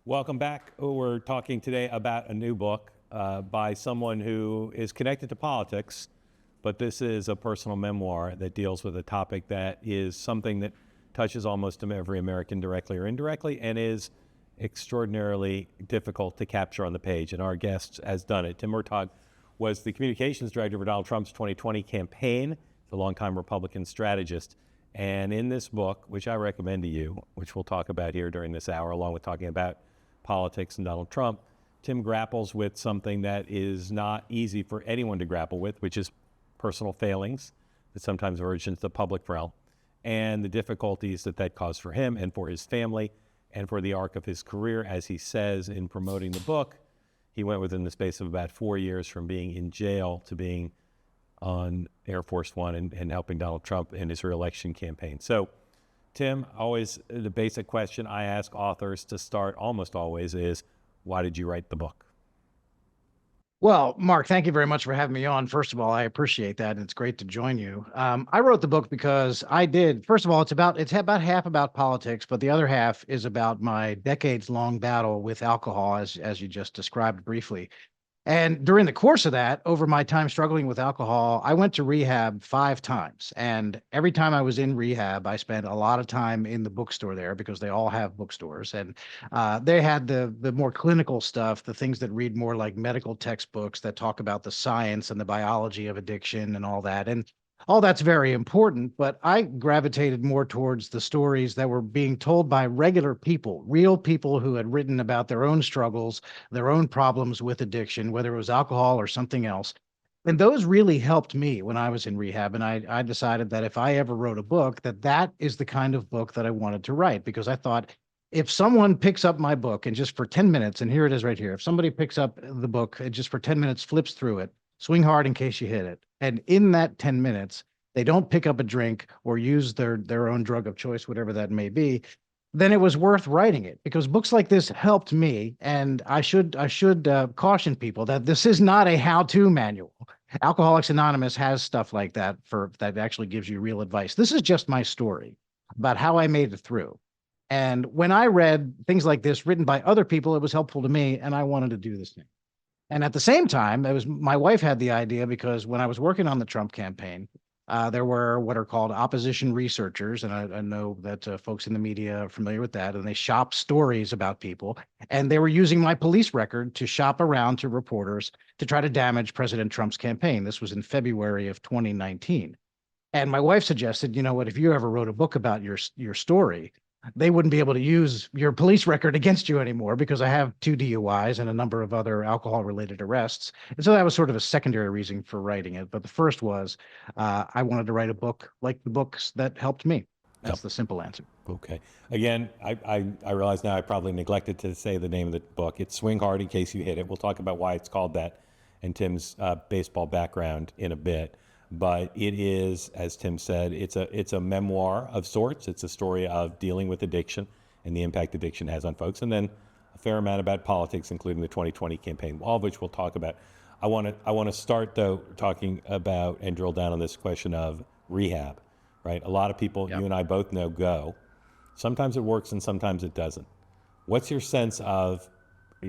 Welcome back. We're talking today about a new book by someone who is connected to politics, but this is a personal memoir that deals with a topic that is something that touches almost every American directly or indirectly and is extraordinarily difficult to capture on the page. And our guest has done it. Tim Murtaugh was the communications director for Donald Trump's 2020 campaign, the longtime Republican strategist. And in this book, which I recommend to you, which we'll talk about here during this hour, along with talking about politics and Donald Trump, Tim grapples with something that is not easy for anyone to grapple with, which is personal failings that sometimes verge into the public realm, and the difficulties that caused for him and for his family and for the arc of his career. As he says in promoting the book, he went within the space of about 4 years from being in jail to being on Air Force One and helping Donald Trump in his reelection campaign. So, Tim, always the basic question I ask authors to start almost always is, why did you write the book? Well, Mark, thank you very much for having me on. First of all, I appreciate that, and it's great to join you. I wrote the book because first of all, it's about half about politics, but the other half is about my decades-long battle with alcohol, as you just described briefly. And during the course of that, over my time struggling with alcohol, I went to rehab 5 times. And every time I was in rehab, I spent a lot of time in the bookstore there because they all have bookstores. And they had the more clinical stuff, the things that read more like medical textbooks that talk about the science and the biology of addiction and all that. And all that's very important, but I gravitated more towards the stories that were being told by regular people, real people who had written about their own struggles, their own problems with addiction, whether it was alcohol or something else. And those really helped me when I was in rehab. And I decided that if I ever wrote a book, that is the kind of book that I wanted to write, because I thought if someone picks up my book and just for 10 minutes, and here it is right here, if somebody picks up the book and just for 10 minutes flips through it, swing hard in case you hit it. And in that 10 minutes, they don't pick up a drink or use their own drug of choice, whatever that may be, then it was worth writing it, because books like this helped me. And I should caution people that this is not a how-to manual. Alcoholics Anonymous has stuff like that that actually gives you real advice. This is just my story about how I made it through. And when I read things like this written by other people, it was helpful to me, and I wanted to do this thing. And at the same time, it was my wife had the idea, because when I was working on the Trump campaign, there were what are called opposition researchers, and I know that folks in the media are familiar with that, and they shop stories about people, and they were using my police record to shop around to reporters to try to damage President Trump's campaign. This was in February of 2019. And my wife suggested, you know what, if you ever wrote a book about your story, they wouldn't be able to use your police record against you anymore, because I have 2 DUIs and a number of other alcohol-related arrests. And so that was sort of a secondary reason for writing it. But the first was I wanted to write a book like the books that helped me. That's the simple answer. Okay. Again, I realize now I probably neglected to say the name of the book. It's Swing Hard in Case You Hit It. We'll talk about why it's called that and Tim's baseball background in a bit. But it is, as Tim said, it's a memoir of sorts. It's a story of dealing with addiction and the impact addiction has on folks, and then a fair amount about politics, including the 2020 campaign, all of which we'll talk about. I want to start though talking about and drill down on this question of rehab. Right, a lot of people, you and I both know, go. Sometimes it works and sometimes it doesn't. What's your sense of?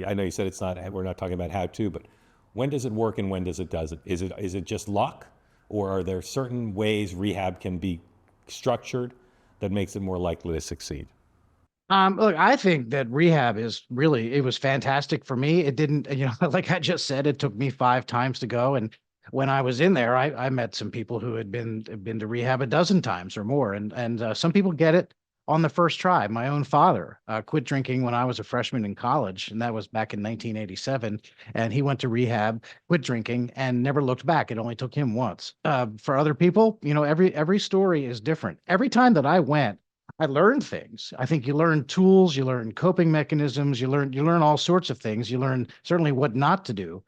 I know you said it's not. We're not talking about how to, but when does it work and when does it doesn't? Is it just luck? Or are there certain ways rehab can be structured that makes it more likely to succeed? Look, I think that rehab it was fantastic for me. It didn't, like I just said, it took me 5 times to go. And when I was in there, I met some people who had been to rehab a dozen times or more. And some people get it on the first try. My own father quit drinking when I was a freshman in college, and that was back in 1987. And he went to rehab, quit drinking, and never looked back. It only took him once. For other people, every story is different. Every time that I went, I learned things. I think you learn tools, you learn coping mechanisms, you learn all sorts of things. You learn certainly what not to do.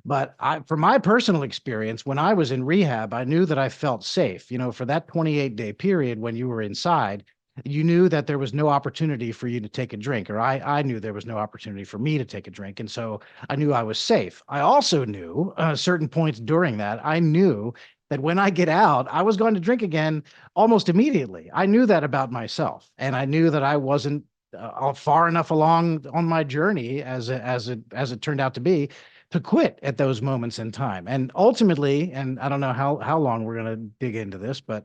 But from my personal experience, when I was in rehab, I knew that I felt safe. For that 28-day period when you were inside, you knew that there was no opportunity for you to take a drink, or I knew there was no opportunity for me to take a drink. And so I knew I was safe. I also knew certain points during that, I knew that when I get out, I was going to drink again almost immediately. I knew that about myself. And I knew that I wasn't far enough along on my journey as it turned out to be to quit at those moments in time. And ultimately, and I don't know how long we're going to dig into this, but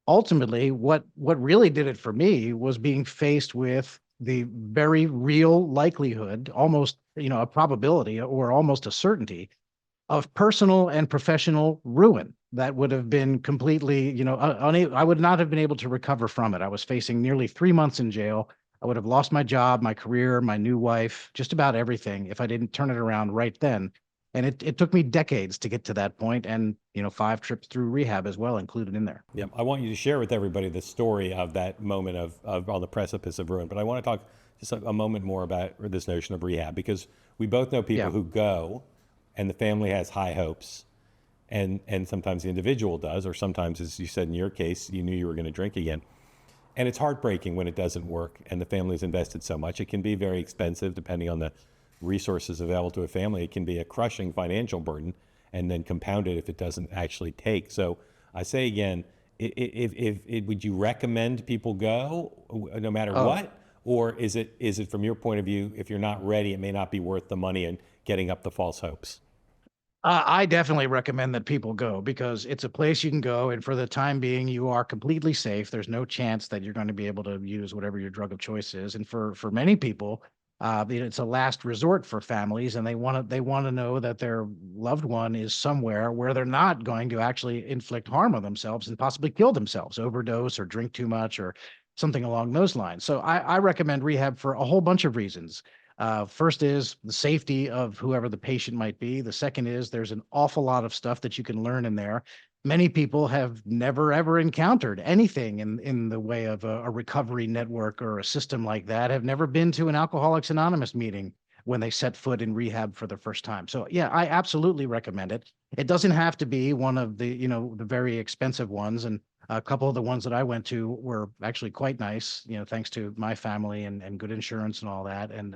ultimately what really did it for me was being faced with the very real likelihood, almost, a probability or almost a certainty of personal and professional ruin that would have been completely, I would not have been able to recover from it. I was facing nearly 3 months in jail. I would have lost my job, my career, my new wife, just about everything if I didn't turn it around right then. And it took me decades to get to that point, and 5 trips through rehab as well included in there. Yeah, I want you to share with everybody the story of that moment of on the precipice of ruin. But I want to talk just a moment more about this notion of rehab, because we both know people Yeah. who go and the family has high hopes, and sometimes the individual does, or sometimes, as you said in your case, you knew you were going to drink again. And it's heartbreaking when it doesn't work and the family's invested so much. It can be very expensive depending on the resources available to a family. It can be a crushing financial burden, and then compounded if it doesn't actually take. So I say again, would you recommend people go no matter Oh, what? Or is it from your point of view, if you're not ready, it may not be worth the money and getting up the false hopes? I definitely recommend that people go because it's a place you can go, and for the time being, you are completely safe. There's no chance that you're going to be able to use whatever your drug of choice is, and for many people, it's a last resort for families, and they want to know that their loved one is somewhere where they're not going to actually inflict harm on themselves and possibly kill themselves, overdose or drink too much or something along those lines. So I recommend rehab for a whole bunch of reasons. First is the safety of whoever the patient might be. The second is there's an awful lot of stuff that you can learn in there. Many people have never ever encountered anything in the way of a recovery network or a system like that, have never been to an Alcoholics Anonymous meeting when they set foot in rehab for the first time. So yeah, I absolutely recommend it. It doesn't have to be one of the very expensive ones. And a couple of the ones that I went to were actually quite nice, thanks to my family and good insurance and all that. And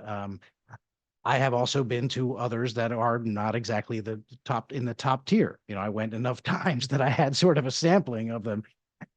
I have also been to others that are not exactly the top in the top tier. I went enough times that I had sort of a sampling of them.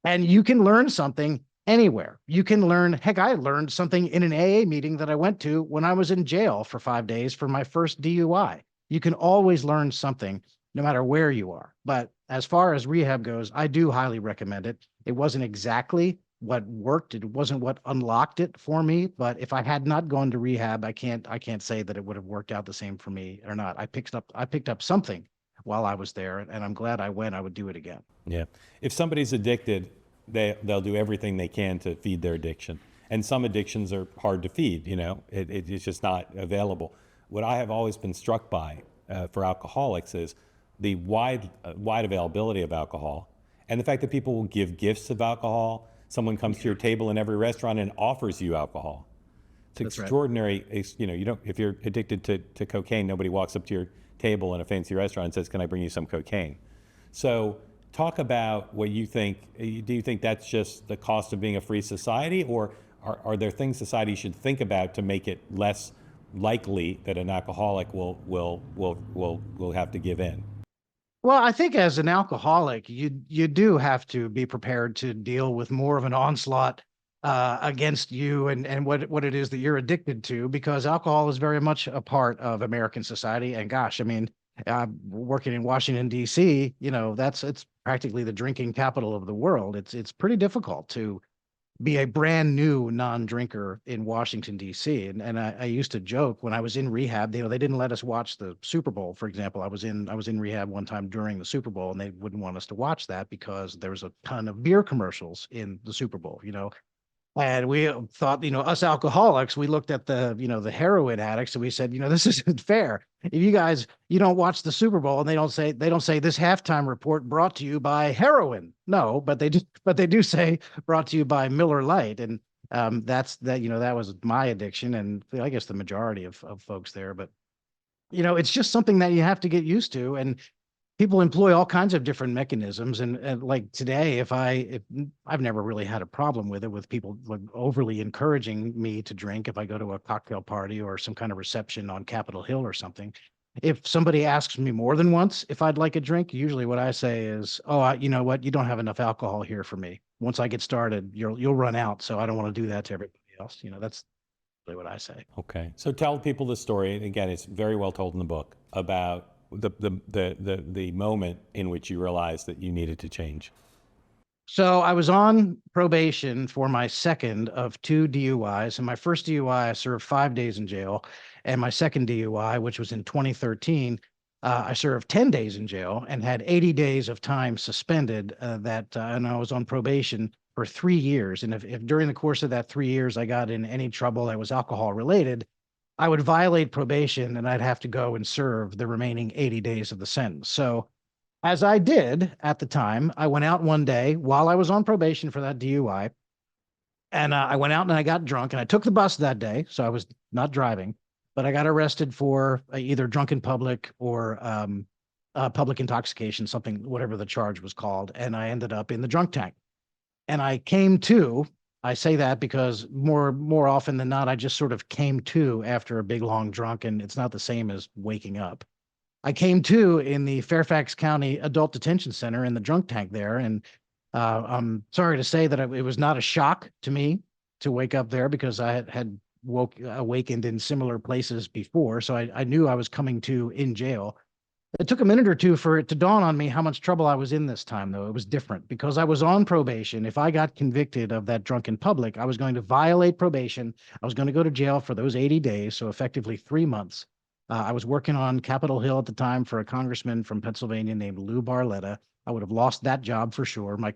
And you can learn something anywhere. You can learn, heck, I learned something in an AA meeting that I went to when I was in jail for 5 days for my first DUI. You can always learn something no matter where you are. But as far as rehab goes, I do highly recommend it. It wasn't exactly what worked. It wasn't what unlocked it for me. But if I had not gone to rehab, I can't say that it would have worked out the same for me or not. I picked up something while I was there, and I'm glad I went. I would do it again. Yeah. If somebody's addicted, they'll do everything they can to feed their addiction. And some addictions are hard to feed, it's just not available. What I have always been struck by for alcoholics is the wide availability of alcohol, and the fact that people will give gifts of alcohol. Someone comes to your table in every restaurant and offers you alcohol. It's That's right. extraordinary. You don't, if you're addicted to cocaine, nobody walks up to your table in a fancy restaurant and says, "Can I bring you some cocaine?" So talk about what you think. Do you think that's just the cost of being a free society, or are there things society should think about to make it less likely that an alcoholic will have to give in? Well, I think as an alcoholic, you do have to be prepared to deal with more of an onslaught against you and what it is that you're addicted to, because alcohol is very much a part of American society. And gosh, I mean, working in Washington D.C., it's practically the drinking capital of the world. It's pretty difficult to be a brand new non-drinker in Washington, D.C. And I used to joke when I was in rehab, they didn't let us watch the Super Bowl, for example. I was in rehab one time during the Super Bowl, and they wouldn't want us to watch that because there was a ton of beer commercials in the Super Bowl. And we thought, us alcoholics, we looked at the heroin addicts and we said, this isn't fair. If you don't watch the Super Bowl and they don't say this halftime report brought to you by heroin. No, but they do say brought to you by Miller Lite. And that was my addiction. And I guess the majority of folks there, but it's just something that you have to get used to. And people employ all kinds of different mechanisms, and like today, if I've never really had a problem with it, with people like overly encouraging me to drink. If I go to a cocktail party or some kind of reception on Capitol Hill or something, if somebody asks me more than once if I'd like a drink, usually what I say is, oh, you know what, you don't have enough alcohol here for me. Once I get started, you'll run out, so I don't want to do that to everybody else. That's Really what I say. Okay. So tell people the story. And again, it's very well told in the book about the moment in which you realized that you needed to change. So I was on probation for my second of two DUIs. And my first DUI, I served 5 days in jail. And my second DUI, which was in 2013, I served 10 days in jail and had 80 days of time suspended and I was on probation for 3 years. And if during the course of that 3 years I got in any trouble that was alcohol related, I would violate probation and I'd have to go and serve the remaining 80 days of the sentence. So as I did at the time, I went out one day while I was on probation for that DUI, and I went out and I got drunk, and I took the bus that day, so I was not driving, but I got arrested for either drunk in public or public intoxication, something, whatever the charge was called, and I ended up in the drunk tank. And I came to. I say that because more often than not, I just sort of came to after a big long drunk, and it's not the same as waking up. I came to in the Fairfax County Adult Detention Center in the drunk tank there. And I'm sorry to say that it was not a shock to me to wake up there because I had awakened in similar places before. So I knew I was coming to in jail. It took a minute or two for it to dawn on me how much trouble I was in this time, though. It was different because I was on probation. If I got convicted of that drunk in public, I was going to violate probation. I was going to go to jail for those 80 days, so effectively 3 months. I was working on Capitol Hill at the time for a congressman from Pennsylvania named Lou Barletta. I would have lost that job for sure. My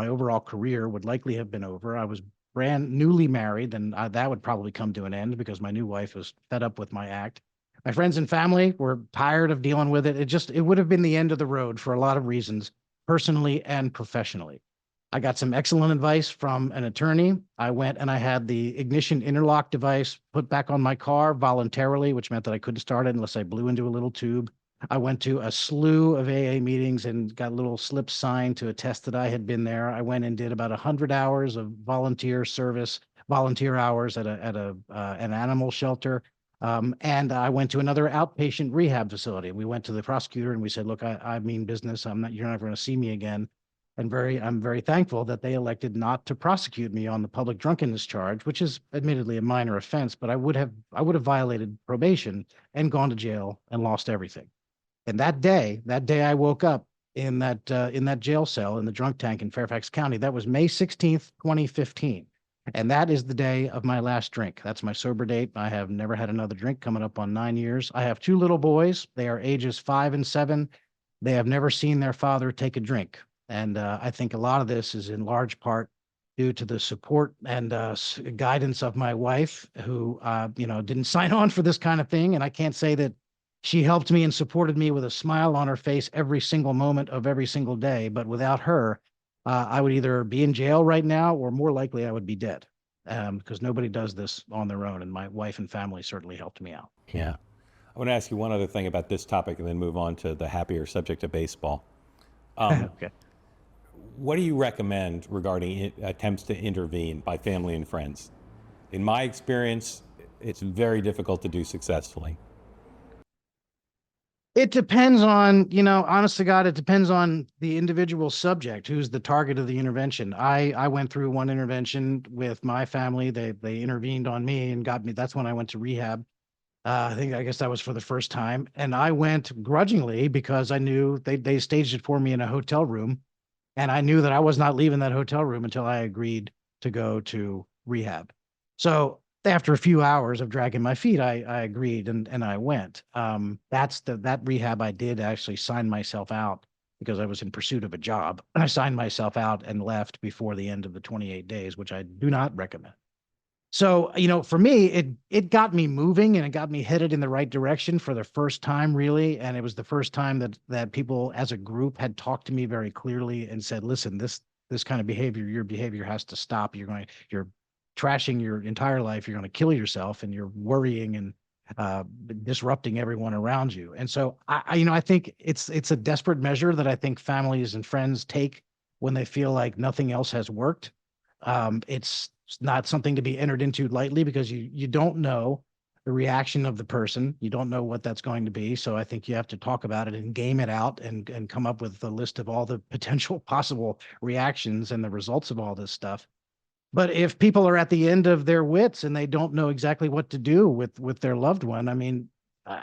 overall career would likely have been over. I was brand newly married, and that would probably come to an end because my new wife was fed up with my act. My friends and family were tired of dealing with it. It would have been the end of the road for a lot of reasons, personally and professionally. I got some excellent advice from an attorney. I went and I had the ignition interlock device put back on my car voluntarily, which meant that I couldn't start it unless I blew into a little tube. I went to a slew of AA meetings and got little slips signed to attest that I had been there. I went and did about 100 hours of volunteer service, volunteer hours at an animal shelter. And I went to another outpatient rehab facility. We went to the prosecutor and we said, "Look, I mean business. You're not going to see me again." And I'm very thankful that they elected not to prosecute me on the public drunkenness charge, which is admittedly a minor offense, but I would have violated probation and gone to jail and lost everything. And that day I woke up in that jail cell in the drunk tank in Fairfax County. That was May 16th, 2015. And that is the day of my last drink. That's my sober date. I have never had another drink, coming up on 9 years. I have two little boys. They are ages 5 and 7. They have never seen their father take a drink. And I think a lot of this is in large part due to the support and guidance of my wife, who didn't sign on for this kind of thing. And I can't say that she helped me and supported me with a smile on her face every single moment of every single day. But without her, I would either be in jail right now or more likely I would be dead, because nobody does this on their own. And my wife and family certainly helped me out. Yeah. I want to ask you one other thing about this topic and then move on to the happier subject of baseball. Okay. What do you recommend regarding attempts to intervene by family and friends? In my experience, it's very difficult to do successfully. It depends on, honest to God, it depends on the individual subject, who's the target of the intervention. I went through one intervention with my family. They intervened on me and got me. That's when I went to rehab. I guess that was for the first time. And I went grudgingly because I knew they staged it for me in a hotel room. And I knew that I was not leaving that hotel room until I agreed to go to rehab. So after a few hours of dragging my feet, I agreed and I went. That rehab I did actually sign myself out because I was in pursuit of a job. I signed myself out and left before the end of the 28 days, which I do not recommend. So, for me, it got me moving and it got me headed in the right direction for the first time, really. And it was the first time that people as a group had talked to me very clearly and said, "Listen, this kind of behavior, your behavior has to stop. You're trashing your entire life. You're going to kill yourself, and you're worrying and disrupting everyone around you." And so I think it's a desperate measure that I think families and friends take when they feel like nothing else has worked. It's not something to be entered into lightly because you don't know the reaction of the person. You don't know what that's going to be. So I think you have to talk about it and game it out and come up with a list of all the potential possible reactions and the results of all this stuff. But if people are at the end of their wits and they don't know exactly what to do with their loved one, I mean,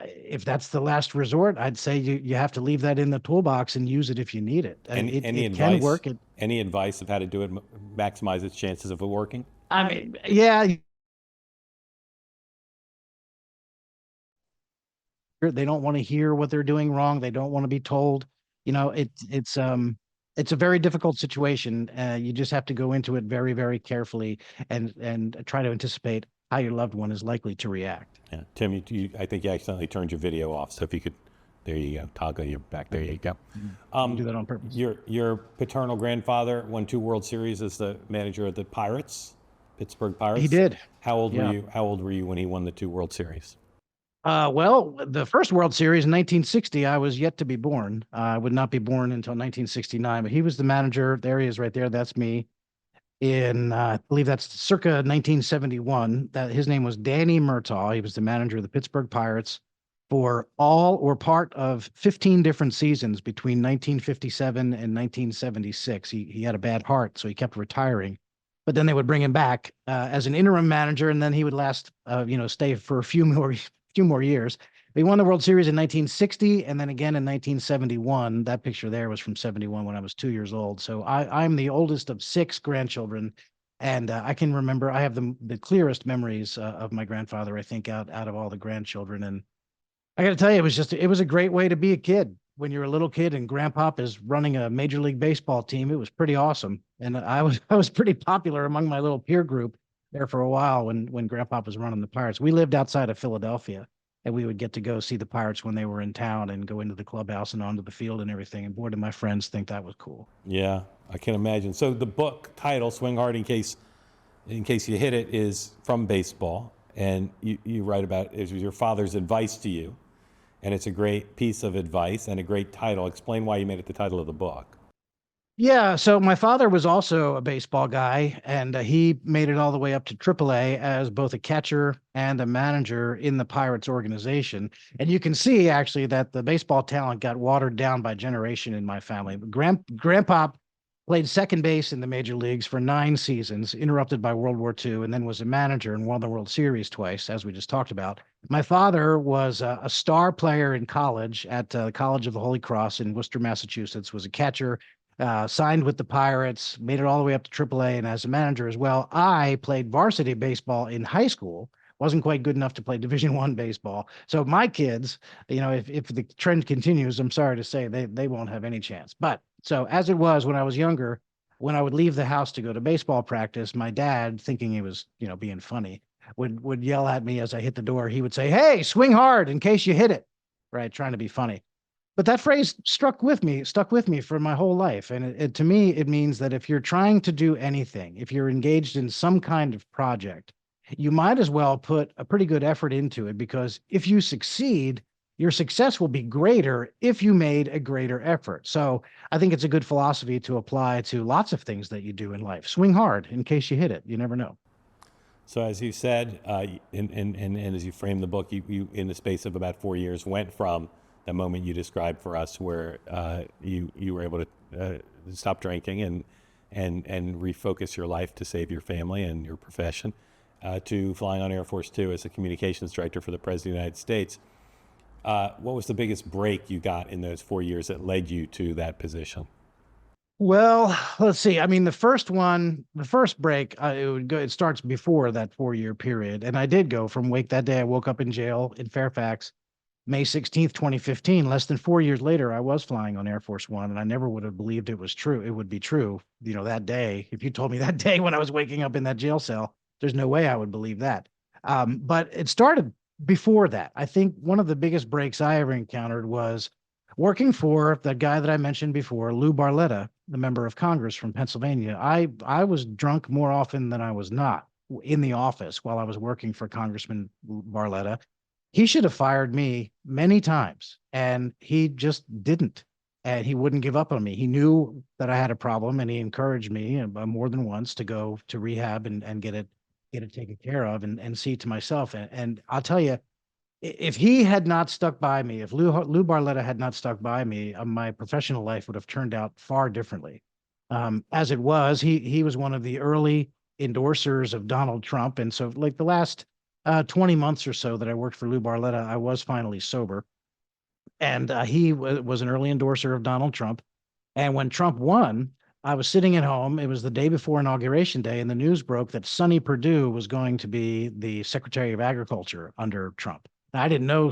if that's the last resort, I'd say you have to leave that in the toolbox and use it if you need it. Any It can advice? work. Any advice of how to do it, maximize its chances of it working? I mean, yeah, they don't want to hear what they're doing wrong. They don't want to be told. You know, it's a very difficult situation. You just have to go into it very, very carefully and try to anticipate how your loved one is likely to react. Yeah, Tim, I think you accidentally turned your video off. So if you could, there you go, toggle your back. There you go. You do that on purpose. Your paternal grandfather won 2 World Series as the manager of the Pirates, Pittsburgh Pirates. He did. How old were Yeah. you? How old were you when he won the 2 World Series? Well, the first World Series in 1960, I was yet to be born. I would not be born until 1969, but he was the manager. There he is right there. That's me. I believe that's circa 1971. That his name was Danny Murtaugh. He was the manager of the Pittsburgh Pirates for all or part of 15 different seasons between 1957 and 1976. He had a bad heart, so he kept retiring. But then they would bring him back as an interim manager, and then he would last, stay for a few more years. He won the World Series in 1960 and then again in 1971. That picture there was from 71 when I was 2 years old. So I'm the oldest of 6 grandchildren. And I can remember, I have the clearest memories of my grandfather, I think, out of all the grandchildren. And I got to tell you, it was a great way to be a kid. When you're a little kid and grandpop is running a major league baseball team, it was pretty awesome. And I was pretty popular among my little peer group there for a while when grandpop was running the Pirates. We lived outside of Philadelphia and we would get to go see the Pirates when they were in town and go into the clubhouse and onto the field and everything. And boy, did my friends think that was cool. Yeah, I can imagine. So the book title, "Swing Hard in Case You Hit It," is from baseball, and you write about it was your father's advice to you, and it's a great piece of advice and a great title. Explain why you made it the title of the book. Yeah, so my father was also a baseball guy, and he made it all the way up to AAA as both a catcher and a manager in the Pirates organization. And you can see actually that the baseball talent got watered down by generation in my family. Grandpa played second base in the major leagues for 9 seasons, interrupted by World War II, and then was a manager and won the World Series twice, as we just talked about. My father was a star player in college at College of the Holy Cross in Worcester, Massachusetts, was a catcher, signed with the Pirates, made it all the way up to AAA, and as a manager as well. I played varsity baseball in high school, wasn't quite good enough to play Division I baseball. So my kids, if the trend continues, I'm sorry to say they won't have any chance. But so as it was when I was younger, when I would leave the house to go to baseball practice, my dad, thinking he was, being funny, would yell at me as I hit the door. He would say, "Hey, swing hard in case you hit it," right? Trying to be funny. But that phrase stuck with me for my whole life. And to me, it means that if you're trying to do anything, if you're engaged in some kind of project, you might as well put a pretty good effort into it, because if you succeed, your success will be greater if you made a greater effort. So I think it's a good philosophy to apply to lots of things that you do in life. Swing hard in case you hit it. You never know. So as you said, and as you framed the book, you in the space of about 4 years went from the moment you described for us, where you were able to stop drinking and refocus your life to save your family and your profession, to flying on Air Force Two as a communications director for the President of the United States. What was the biggest break you got in those 4 years that led you to that position? Well, let's see. I mean, the first break, it starts before that 4 year period. And I did go from wake that day. I woke up in jail in Fairfax, May 16th, 2015. Less than 4 years later, I was flying on Air Force One, and I never would have believed it was true. It would be true, that day. If you told me that day when I was waking up in that jail cell, there's no way I would believe that. But it started before that. I think one of the biggest breaks I ever encountered was working for the guy that I mentioned before, Lou Barletta, the member of Congress from Pennsylvania. I was drunk more often than I was not in the office while I was working for Congressman Barletta. He should have fired me many times, and he just didn't. And he wouldn't give up on me. He knew that I had a problem, and he encouraged me more than once to go to rehab and get it taken care of and see to myself. And I'll tell you, if he had not stuck by me, if Lou Barletta had not stuck by me, my professional life would have turned out far differently. As it was, he was one of the early endorsers of Donald Trump. And so like the last 20 months or so that I worked for Lou Barletta, I was finally sober. And he was an early endorser of Donald Trump. And when Trump won, I was sitting at home. It was the day before Inauguration Day, and the news broke that Sonny Perdue was going to be the Secretary of Agriculture under Trump. Now, I didn't know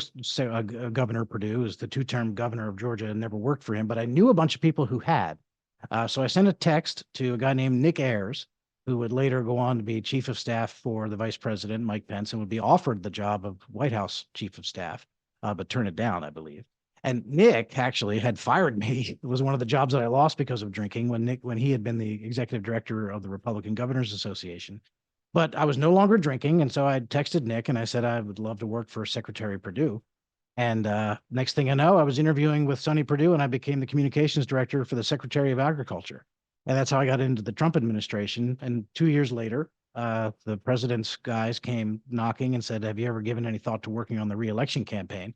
Governor Perdue is the two-term governor of Georgia and never worked for him, but I knew a bunch of people who had. So I sent a text to a guy named Nick Ayers, who would later go on to be chief of staff for the vice president, Mike Pence, and would be offered the job of White House chief of staff, but turned it down, I believe. And Nick actually had fired me. It was one of the jobs that I lost because of drinking when he had been the executive director of the Republican Governors Association. But I was no longer drinking, and so I texted Nick and I said I would love to work for Secretary Perdue. And next thing I know, I was interviewing with Sonny Perdue, and I became the communications director for the Secretary of Agriculture. And that's how I got into the Trump administration. And 2 years later, the president's guys came knocking and said, "Have you ever given any thought to working on the reelection campaign?"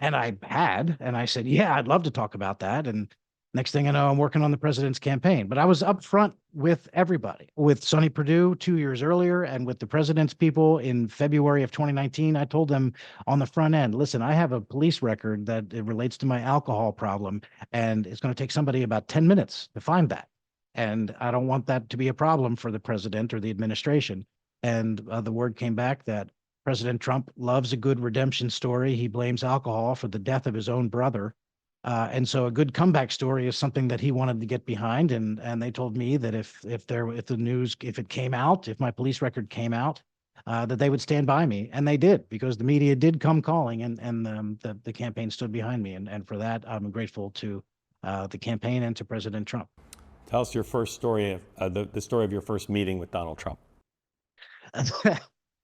And I had, and I said, "Yeah, I'd love to talk about that." And next thing I know, I'm working on the president's campaign. But I was up front with everybody, with Sonny Perdue 2 years earlier, and with the president's people in February of 2019. I told them on the front end, listen, I have a police record that it relates to my alcohol problem, and it's going to take somebody about 10 minutes to find that. And I don't want that to be a problem for the president or the administration. And the word came back that President Trump loves a good redemption story. He blames alcohol for the death of his own brother. And so a good comeback story is something that he wanted to get behind. And they told me that if the news, if it came out, if my police record came out, that they would stand by me. And they did, because the media did come calling, and the campaign stood behind me. And for that, I'm grateful to the campaign and to President Trump. Tell us your first story of the story of your first meeting with Donald Trump.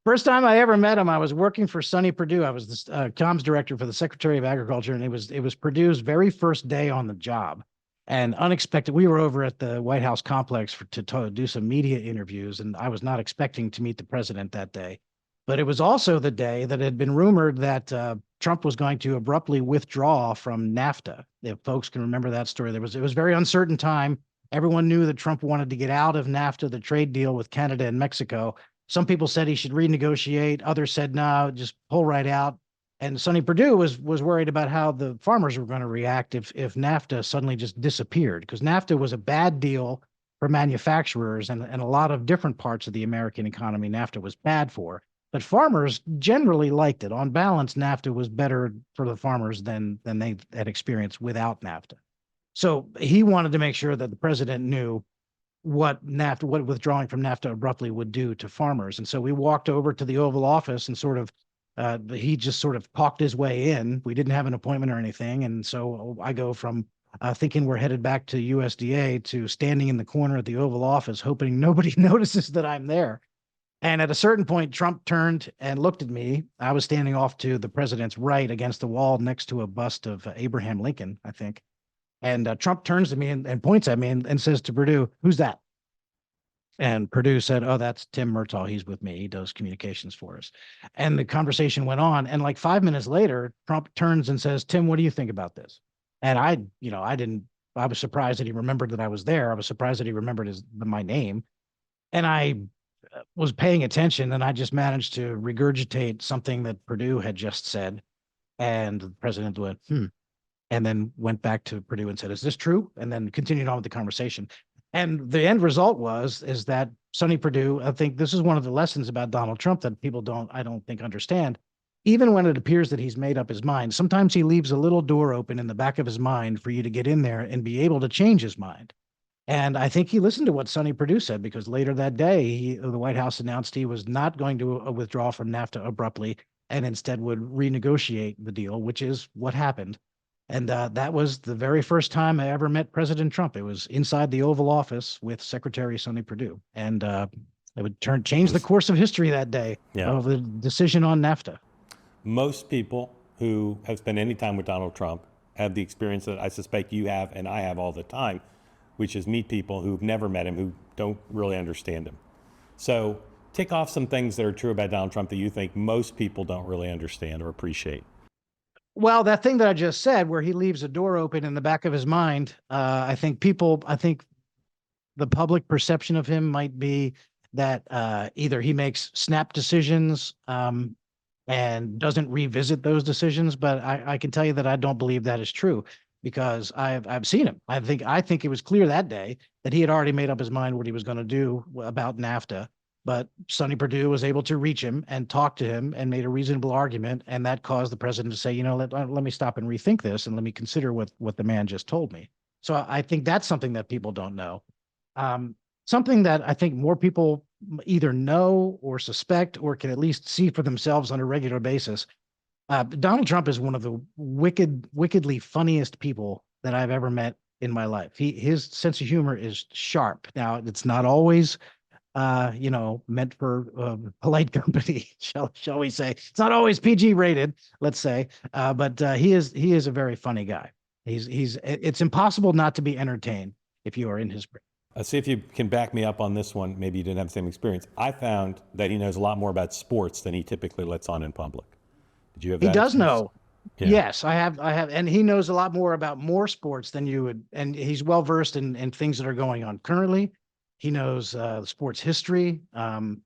First time I ever met him, I was working for Sonny Perdue. I was the comms director for the Secretary of Agriculture, and it was Perdue's very first day on the job. And unexpected, we were over at the White House complex to do some media interviews, and I was not expecting to meet the president that day. But it was also the day that it had been rumored that Trump was going to abruptly withdraw from NAFTA. If folks can remember that story, it was a very uncertain time. Everyone knew that Trump wanted to get out of NAFTA, the trade deal with Canada and Mexico. Some people said he should renegotiate. Others said, no, just pull right out. And Sonny Perdue was worried about how the farmers were going to react if NAFTA suddenly just disappeared, because NAFTA was a bad deal for manufacturers, and a lot of different parts of the American economy NAFTA was bad for. But farmers generally liked it. On balance, NAFTA was better for the farmers than they had experienced without NAFTA. So he wanted to make sure that the president knew what withdrawing from NAFTA abruptly would do to farmers. And so we walked over to the Oval Office and he just sort of talked his way in. We didn't have an appointment or anything. And so I go from thinking we're headed back to USDA to standing in the corner at the Oval Office, hoping nobody notices that I'm there. And at a certain point, Trump turned and looked at me. I was standing off to the president's right against the wall next to a bust of Abraham Lincoln, I think. And Trump turns to me and points at me and says to Perdue, "Who's that?" And Perdue said, "Oh, that's Tim Murtaugh. He's with me. He does communications for us." And the conversation went on. And like 5 minutes later, Trump turns and says, "Tim, what do you think about this?" And I was surprised that he remembered that I was there. I was surprised that he remembered my name. And I was paying attention, and I just managed to regurgitate something that Perdue had just said. And the president went, and then went back to Perdue and said, "Is this true?" And then continued on with the conversation. And the end result is that Sonny Perdue, I think this is one of the lessons about Donald Trump that people I don't think understand. Even when it appears that he's made up his mind, sometimes he leaves a little door open in the back of his mind for you to get in there and be able to change his mind. And I think he listened to what Sonny Perdue said, because later that day, the White House announced he was not going to withdraw from NAFTA abruptly, and instead would renegotiate the deal, which is what happened. And that was the very first time I ever met President Trump. It was inside the Oval Office with Secretary Sonny Perdue. And it would change the course of history that day of the decision on NAFTA. Most people who have spent any time with Donald Trump have the experience that I suspect you have and I have all the time, which is meet people who've never met him, who don't really understand him. So tick off some things that are true about Donald Trump that you think most people don't really understand or appreciate. Well, that thing that I just said, where he leaves a door open in the back of his mind, I think the public perception of him might be that either he makes snap decisions and doesn't revisit those decisions. But I can tell you that I don't believe that is true because I've seen him. I think it was clear that day that he had already made up his mind what he was going to do about NAFTA. But Sonny Perdue was able to reach him and talk to him and made a reasonable argument, and that caused the president to say, let me stop and rethink this and let me consider what the man just told me. So I think that's something that people don't know. Um, Something that I think more people either know or suspect or can at least see for themselves on a regular basis. Donald Trump is one of the wickedly funniest people that I've ever met in my life. His sense of humor is sharp. Now, it's not always meant for polite company, shall we say. It's not always PG rated, let's say. But he is a very funny guy. It's impossible not to be entertained if you are in his brain. See if you can back me up on this one. Maybe you didn't have the same experience. I found that he knows a lot more about sports than he typically lets on in public. Did you have He that does experience? know. Yeah. Yes, I have, and he knows a lot more about more sports than you would, and he's well versed in things that are going on currently. He knows sports history.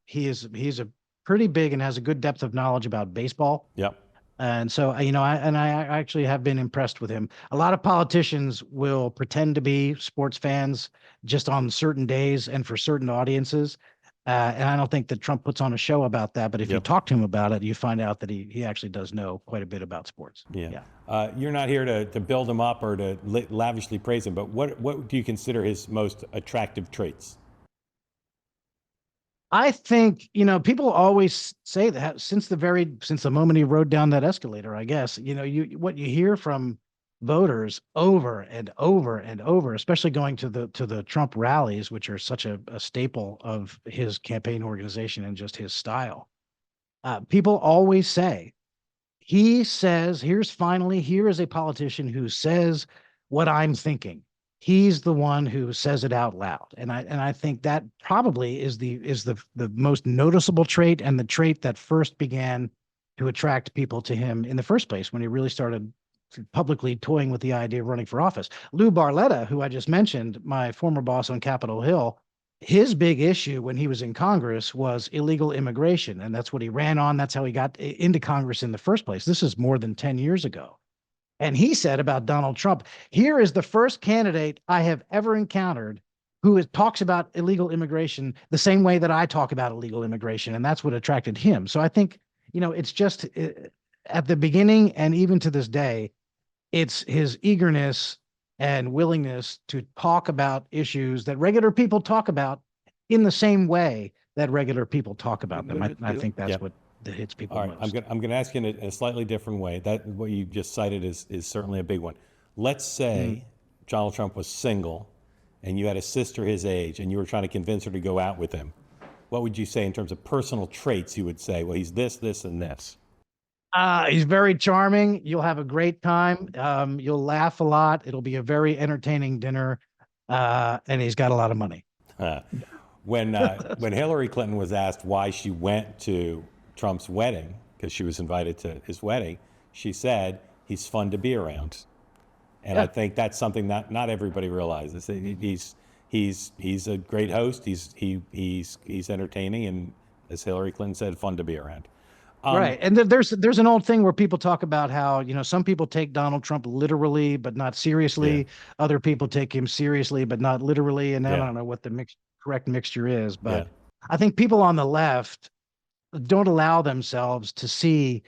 He's a pretty big and has a good depth of knowledge about baseball. Yep. And so, I actually have been impressed with him. A lot of politicians will pretend to be sports fans just on certain days and for certain audiences. And I don't think that Trump puts on a show about that. But if you Yep. talk to him about it, you find out that he actually does know quite a bit about sports. Yeah. Yeah. You're not here to build him up or to lavishly praise him, but what do you consider his most attractive traits? I think, people always say that since the moment he rode down that escalator, I guess, what you hear from voters over and over and over, especially going to the Trump rallies, which are such a staple of his campaign organization and just his style. People always say, he says, here is a politician who says what I'm thinking. He's the one who says it out loud. And I think that probably is the most noticeable trait and the trait that first began to attract people to him in the first place when he really started publicly toying with the idea of running for office. Lou Barletta, who I just mentioned, my former boss on Capitol Hill, his big issue when he was in Congress was illegal immigration. And that's what he ran on. That's how he got into Congress in the first place. This is more than 10 years ago. And he said about Donald Trump, here is the first candidate I have ever encountered who talks about illegal immigration the same way that I talk about illegal immigration. And that's what attracted him. So I think, it's just at the beginning and even to this day, it's his eagerness and willingness to talk about issues that regular people talk about in the same way that regular people talk about them. I think that's Yep. what that hits people All right, most. I'm gonna ask you in a slightly different way. That what you just cited is certainly a big one. Let's say Donald Trump was single, and you had a sister his age, and you were trying to convince her to go out with him. What would you say in terms of personal traits? You would say, well, he's this, this, and this. He's very charming. You'll have a great time. You'll laugh a lot. It'll be a very entertaining dinner. And he's got a lot of money. Uh, when Hillary Clinton was asked why she went to Trump's wedding, because she was invited to his wedding, she said, he's fun to be around. And I think that's something that not everybody realizes. He's a great host. He's entertaining, and as Hillary Clinton said, fun to be around. Right. And there's an old thing where people talk about how, some people take Donald Trump literally, but not seriously. Yeah. Other people take him seriously, but not literally. And I Yeah. don't know what the correct mixture is, but Yeah. I think people on the left don't allow themselves to see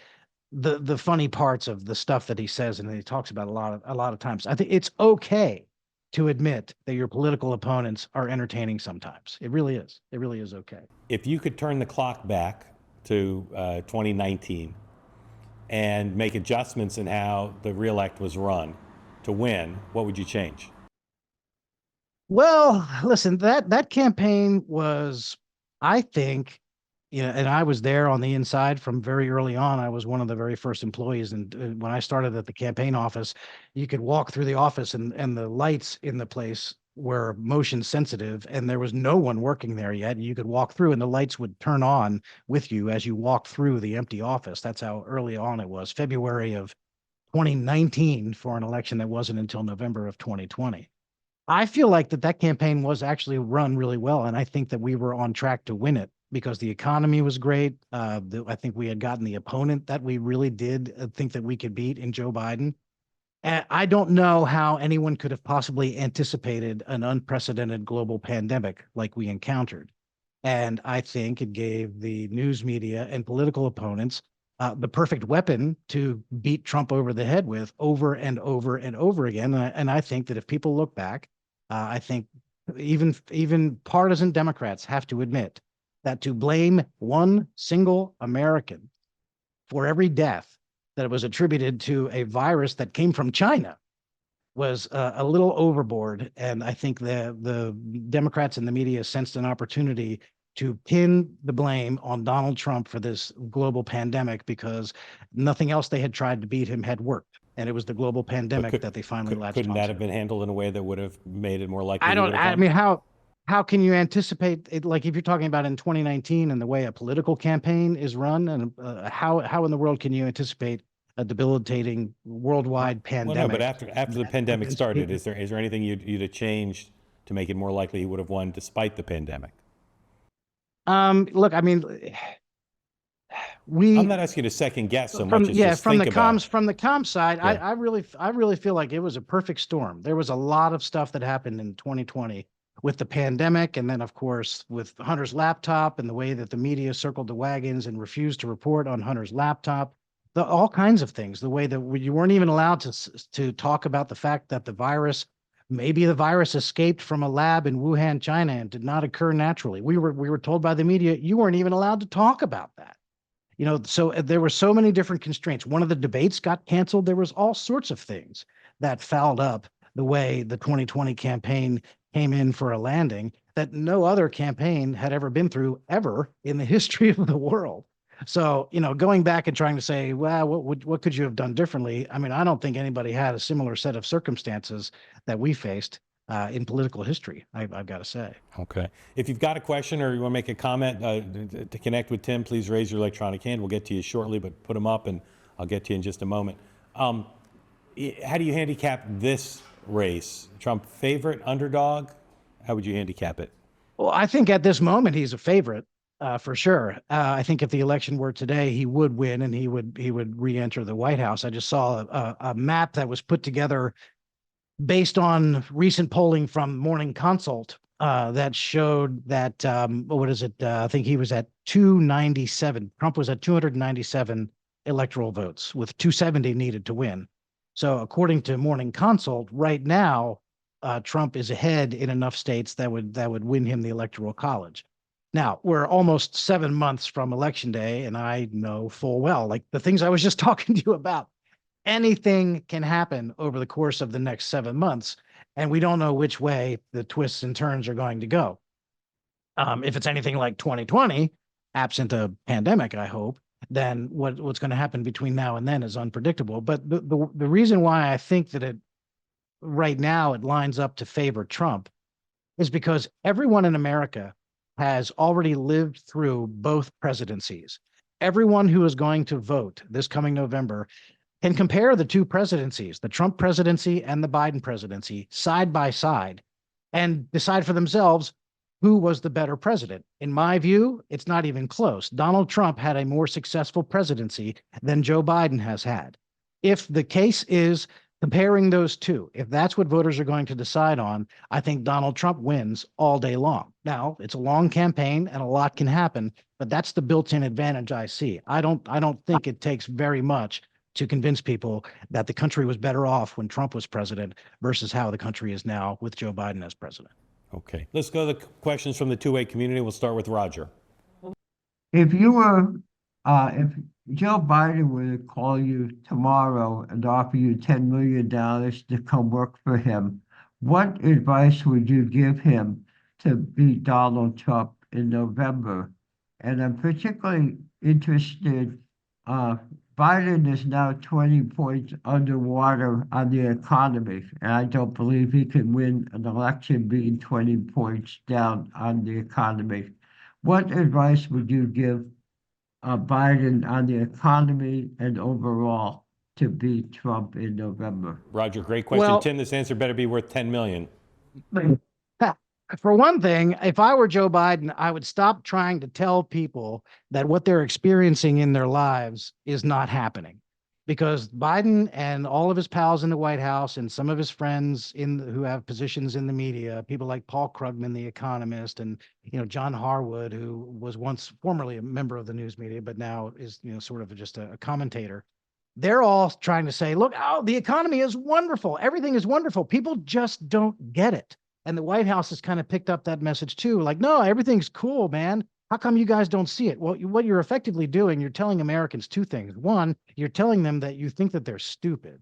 the funny parts of the stuff that he says and he talks about a lot of times. I think it's okay to admit that your political opponents are entertaining sometimes. It really is. It really is okay. If you could turn the clock back to 2019 and make adjustments in how the reelect was run to win, what would you change? Well, listen, that campaign was, I think, and I was there on the inside from very early on. I was one of the very first employees, and when I started at the campaign office, you could walk through the office, and the lights in the place were motion sensitive, and there was no one working there yet. You could walk through, and the lights would turn on with you as you walked through the empty office. That's how early on it was. February of 2019 for an election that wasn't until November of 2020. I feel like that campaign was actually run really well, and I think that we were on track to win it because the economy was great. I think we had gotten the opponent that we really did think that we could beat in Joe Biden. And I don't know how anyone could have possibly anticipated an unprecedented global pandemic like we encountered. And I think it gave the news media and political opponents the perfect weapon to beat Trump over the head with over and over and over again. And I think that if people look back, I think even partisan Democrats have to admit that to blame one single American for every death that was attributed to a virus that came from China was a little overboard. And I think the Democrats and the media sensed an opportunity to pin the blame on Donald Trump for this global pandemic because nothing else they had tried to beat him had worked. And it was the global pandemic that they finally latched Couldn't that onto. have been handled in a way that would have made it more likely I he would don't, have I won? mean, how can you anticipate it? Like if you're talking about in 2019 and the way a political campaign is run, and how in the world can you anticipate a debilitating worldwide Well, no, but pandemic after the that pandemic against started, people? is there anything you'd have changed to make it more likely he would have won despite the pandemic? Look, I mean, I'm we not asking you to second guess so much as just think about. from the comms side, Yeah. I really feel like it was a perfect storm. There was a lot of stuff that happened in 2020 with the pandemic, and then of course with Hunter's laptop and the way that the media circled the wagons and refused to report on Hunter's laptop. All kinds of things. The way that you weren't even allowed to talk about the fact that maybe the virus escaped from a lab in Wuhan, China, and did not occur naturally. We were told by the media you weren't even allowed to talk about that. So there were so many different constraints. One of the debates got canceled. There was all sorts of things that fouled up the way the 2020 campaign came in for a landing that no other campaign had ever been through ever in the history of the world. So, going back and trying to say, well, what could you have done differently? I mean, I don't think anybody had a similar set of circumstances that we faced in political history, I've got to say. Okay. If you've got a question or you want to make a comment to connect with Tim, please raise your electronic hand. We'll get to you shortly, but put them up and I'll get to you in just a moment. How do you handicap this race? Trump favorite, underdog? How would you handicap it? Well, I think at this moment he's a favorite for sure. I think if the election were today, he would win and he would re-enter the White House. I just saw a map that was put together based on recent polling from Morning Consult that showed that what is it? I think he was at 297. Trump was at 297 electoral votes with 270 needed to win. So according to Morning Consult, right now Trump is ahead in enough states that would win him the electoral college. Now we're almost 7 months from election day, and I know full well, like the things I was just talking to you about, anything can happen over the course of the next 7 months, and we don't know which way the twists and turns are going to go. If it's anything like 2020, absent a pandemic, I hope, then what's going to happen between now and then is unpredictable. But the reason why I think that it right now it lines up to favor Trump is because everyone in America has already lived through both presidencies. Everyone who is going to vote this coming November can compare the two presidencies, the Trump presidency and the Biden presidency, side by side and decide for themselves who was the better president. In my view, it's not even close. Donald Trump had a more successful presidency than Joe Biden has had. If the case is comparing those two, if that's what voters are going to decide on, I think Donald Trump wins all day long. Now, it's a long campaign and a lot can happen, but that's the built-in advantage I see. I don't think it takes very much to convince people that the country was better off when Trump was president versus how the country is now with Joe Biden as president. Okay. Let's go to the questions from the two-way community. We'll start with Roger. If you were, if Joe Biden were to call you tomorrow and offer you $10 million to come work for him, what advice would you give him to beat Donald Trump in November? And I'm particularly interested, Biden is now 20 points underwater on the economy, and I don't believe he can win an election being 20 points down on the economy. What advice would you give Biden on the economy and overall to beat Trump in November? Roger, great question. Well, Tim, this answer better be worth 10 million. For one thing, if I were Joe Biden, I would stop trying to tell people that what they're experiencing in their lives is not happening. Because Biden and all of his pals in the White House and some of his friends who have positions in the media, people like Paul Krugman, the economist, and John Harwood, who was once formerly a member of the news media, but now is sort of just a commentator. They're all trying to say, look, oh, the economy is wonderful. Everything is wonderful. People just don't get it. And the White House has kind of picked up that message too. Like, no, everything's cool, man. How come you guys don't see it? Well, what you're effectively doing, you're telling Americans two things. One, you're telling them that you think that they're stupid,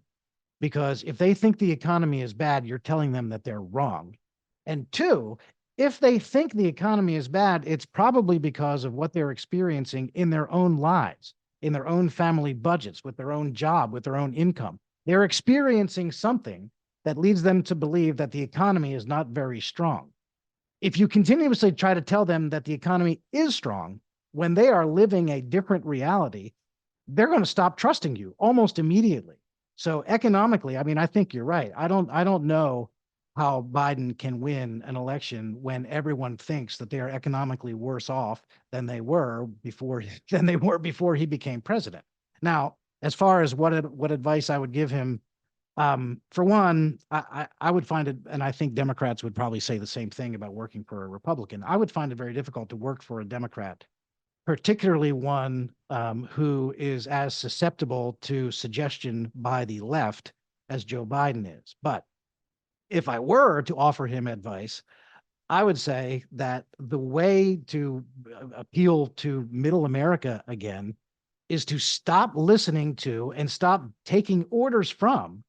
because if they think the economy is bad, you're telling them that they're wrong. And two, if they think the economy is bad, it's probably because of what they're experiencing in their own lives, in their own family budgets, with their own job, with their own income. They're experiencing something that leads them to believe that the economy is not very strong. If you continuously try to tell them that the economy is strong when they are living a different reality, they're going to stop trusting you almost immediately. So economically, I mean, I think you're right. I don't know how Biden can win an election when everyone thinks that they are economically worse off than they were before he became president. Now, as far as what advice I would give him, for one, I would find it, and I think Democrats would probably say the same thing about working for a Republican. I would find it very difficult to work for a Democrat, particularly one who is as susceptible to suggestion by the left as Joe Biden is. But if I were to offer him advice, I would say that the way to appeal to middle America again is to stop listening to and stop taking orders from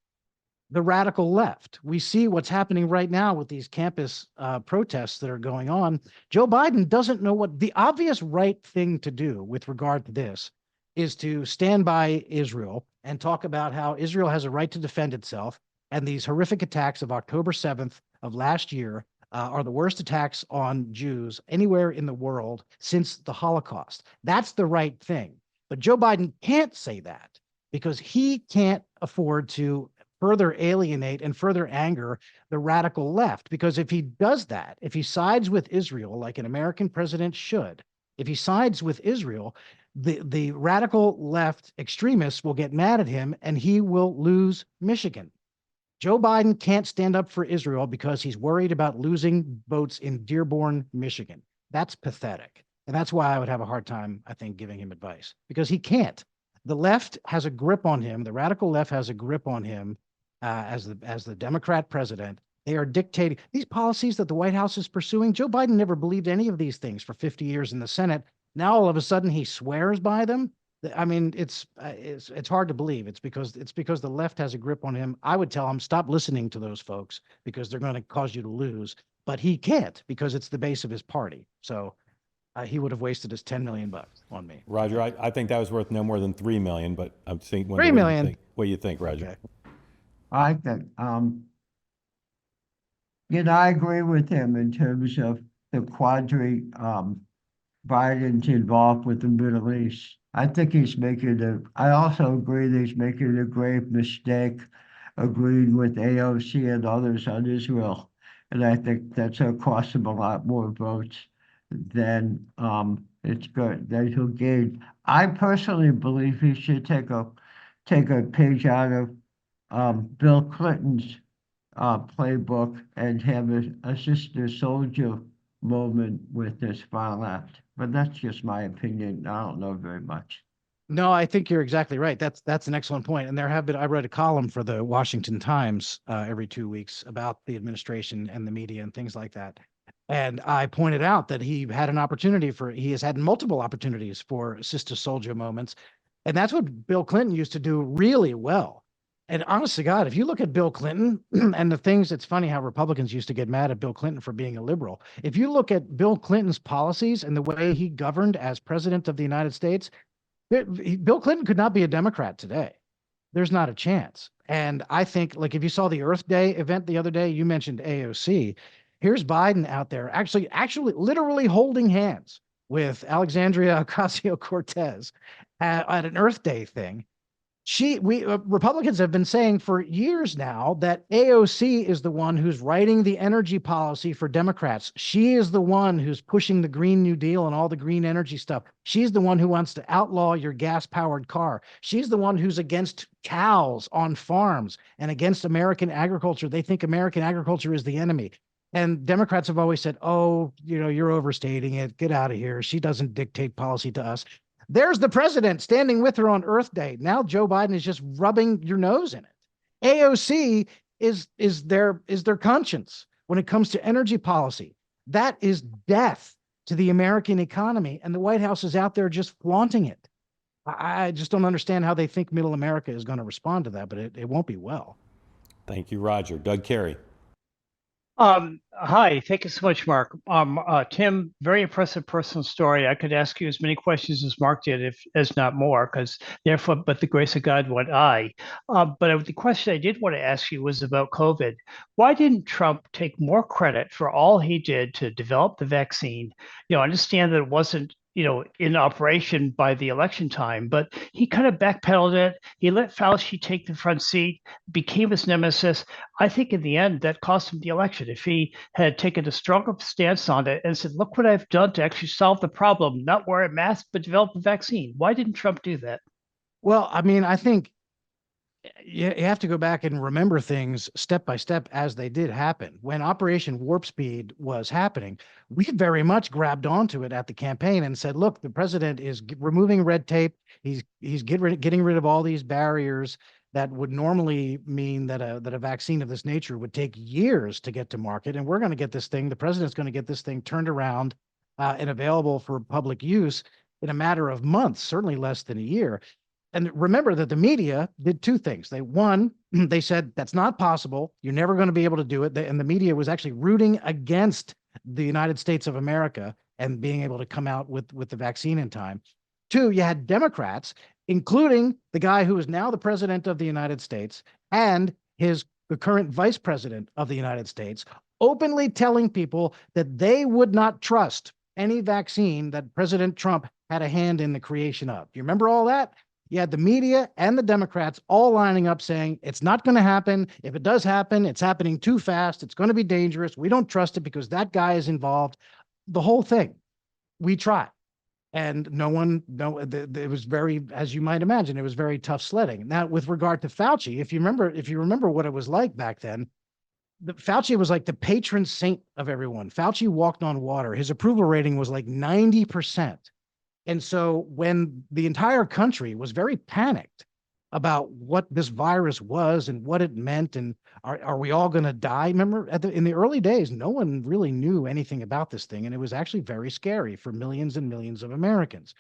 the radical left. We see what's happening right now with these campus protests that are going on. Joe Biden doesn't know what the obvious right thing to do with regard to this is to stand by Israel and talk about how Israel has a right to defend itself. And these horrific attacks of October 7th of last year are the worst attacks on Jews anywhere in the world since the Holocaust. That's the right thing. But Joe Biden can't say that because he can't afford to further alienate and further anger the radical left. Because if he does that, if he sides with Israel like an American president should, if he sides with Israel, the radical left extremists will get mad at him and he will lose Michigan. Joe Biden can't stand up for Israel because he's worried about losing votes in Dearborn, Michigan. That's pathetic. And that's why I would have a hard time, I think, giving him advice, because he can't. The left has a grip on him. The radical left has a grip on him as the Democrat president. They are dictating these policies that the White House is pursuing. Joe Biden never believed any of these things for 50 years in the Senate. Now all of a sudden he swears by them. I mean, it's hard to believe. It's because the left has a grip on him. I would tell him, stop listening to those folks because they're going to cause you to lose. But he can't because it's the base of his party. So he would have wasted his $10 million on me. Roger, I think that was worth no more than $3 million, but I'm thinking, $3 million. What do you think, Roger? Okay. I think, I agree with him in terms of the quadri, Biden's involved with the Middle East. I think I also agree that he's making a grave mistake agreeing with AOC and others on Israel. And I think that's going to cost him a lot more votes than it's good that he'll gain. I personally believe he should take a page out of Bill Clinton's playbook and have a sister soldier moment with this final act. But that's just my opinion. I don't know very much. No, I think you're exactly right. That's an excellent point. And I read a column for the Washington Times every 2 weeks about the administration and the media and things like that. And I pointed out that he has had multiple opportunities for sister soldier moments. And that's what Bill Clinton used to do really well. And honest to God, if you look at Bill Clinton and it's funny how Republicans used to get mad at Bill Clinton for being a liberal. If you look at Bill Clinton's policies and the way he governed as president of the United States, Bill Clinton could not be a Democrat today. There's not a chance. And I think, like, if you saw the Earth Day event the other day, you mentioned AOC. Here's Biden out there actually literally holding hands with Alexandria Ocasio-Cortez at an Earth Day thing. Republicans have been saying for years now that AOC is the one who's writing the energy policy for Democrats. She is the one who's pushing the Green New Deal and all the green energy stuff. She's the one who wants to outlaw your gas-powered car. She's the one who's against cows on farms and against American agriculture. They think American agriculture is the enemy. And Democrats have always said, oh, you're overstating it. Get out of here. She doesn't dictate policy to us. There's the president standing with her on Earth Day. Now Joe Biden is just rubbing your nose in it. AOC is their conscience when it comes to energy policy. That is death to the American economy, and the White House is out there just flaunting it. I just don't understand how they think middle America is going to respond to that, but it won't be well. Thank you, Roger. Doug Carey. Hi, thank you so much, Mark. Tim, very impressive personal story. I could ask you as many questions as Mark did, if not more, because therefore, but the grace of God, what I. But the question I did want to ask you was about COVID. Why didn't Trump take more credit for all he did to develop the vaccine? Understand that it wasn't in operation by the election time, but he kind of backpedaled it. He let Fauci take the front seat, became his nemesis. I think in the end, that cost him the election. If he had taken a stronger stance on it and said, look what I've done to actually solve the problem, not wear a mask, but develop a vaccine. Why didn't Trump do that? Well, I mean, I think you have to go back and remember things step by step as they did happen. When Operation Warp Speed was happening, we very much grabbed onto it at the campaign and said, look, the president is removing red tape. He's getting rid of all these barriers that would normally mean that a vaccine of this nature would take years to get to market. And we're going to get this thing, the president's going to get this thing turned around and available for public use in a matter of months, certainly less than a year. And remember that the media did two things. They said that's not possible. You're never going to be able to do it. And the media was actually rooting against the United States of America and being able to come out with the vaccine in time. Two, you had Democrats, including the guy who is now the president of the United States and the current vice president of the United States, openly telling people that they would not trust any vaccine that President Trump had a hand in the creation of. You remember all that? You had the media and the Democrats all lining up saying, it's not going to happen. If it does happen, it's happening too fast. It's going to be dangerous. We don't trust it because that guy is involved. The whole thing. We tried. And it was very, as you might imagine, it was very tough sledding. Now, with regard to Fauci, if you remember what it was like back then, Fauci was like the patron saint of everyone. Fauci walked on water. His approval rating was like 90%. And so when the entire country was very panicked about what this virus was and what it meant, and are we all going to die? Remember, in the early days, no one really knew anything about this thing, and it was actually very scary for millions and millions of Americans.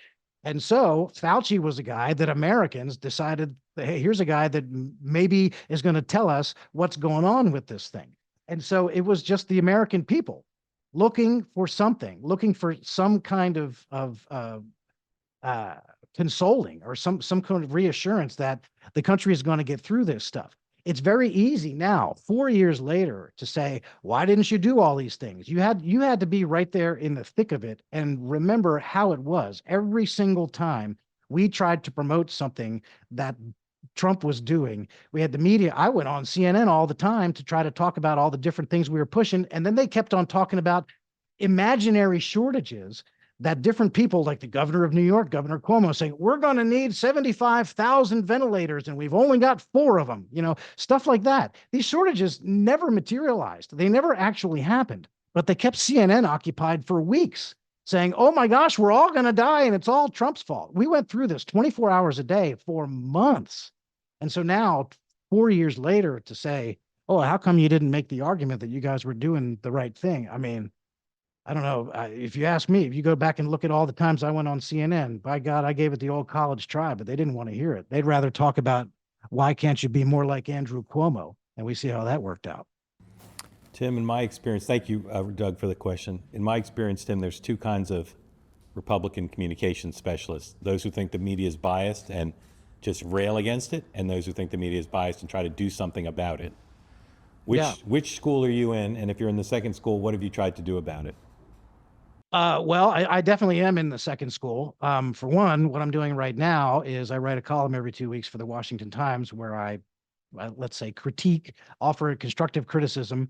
And so Fauci was a guy that Americans decided, hey, here's a guy that maybe is going to tell us what's going on with this thing. And so it was just the American people looking for something, looking for some kind of consoling or some kind of reassurance that the country is going to get through this stuff. It's very easy now, 4 years later, to say, why didn't you do all these things? You had to be right there in the thick of it and remember how it was. Every single time we tried to promote something that Trump was doing, we had the media. I went on CNN all the time to try to talk about all the different things we were pushing. And then they kept on talking about imaginary shortages that different people, like the governor of New York, Governor Cuomo, saying, we're going to need 75,000 ventilators and we've only got 4 of them, stuff like that. These shortages never materialized. They never actually happened, but they kept CNN occupied for weeks saying, oh my gosh, we're all going to die and it's all Trump's fault. We went through this 24 hours a day for months. And so now, 4 years later, to say, oh, how come you didn't make the argument that you guys were doing the right thing? I mean, I don't know. If you ask me, if you go back and look at all the times I went on CNN, by God, I gave it the old college try, but they didn't want to hear it. They'd rather talk about why can't you be more like Andrew Cuomo? And we see how that worked out. Tim, in my experience, thank you, Doug, for the question. In my experience, Tim, there's 2 kinds of Republican communication specialists. Those who think the media is biased and just rail against it, and those who think the media is biased and try to do something about it. Which school are you in? And if you're in the second school, what have you tried to do about it? Well, I definitely am in the second school. For one, what I'm doing right now is I write a column every 2 weeks for the Washington Times where let's say, offer a constructive criticism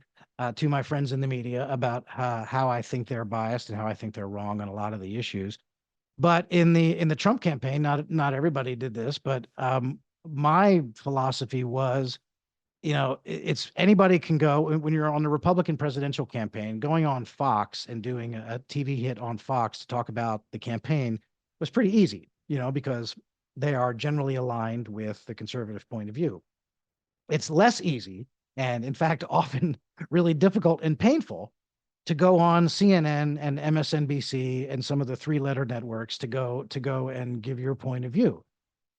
to my friends in the media about how I think they're biased and how I think they're wrong on a lot of the issues. But in the Trump campaign, not everybody did this, but my philosophy was, it's anybody can go when you're on the Republican presidential campaign, going on Fox and doing a TV hit on Fox to talk about the campaign was pretty easy, because they are generally aligned with the conservative point of view. It's less easy, and in fact, often really difficult and painful to go on CNN and MSNBC and some of the three-letter networks to go and give your point of view.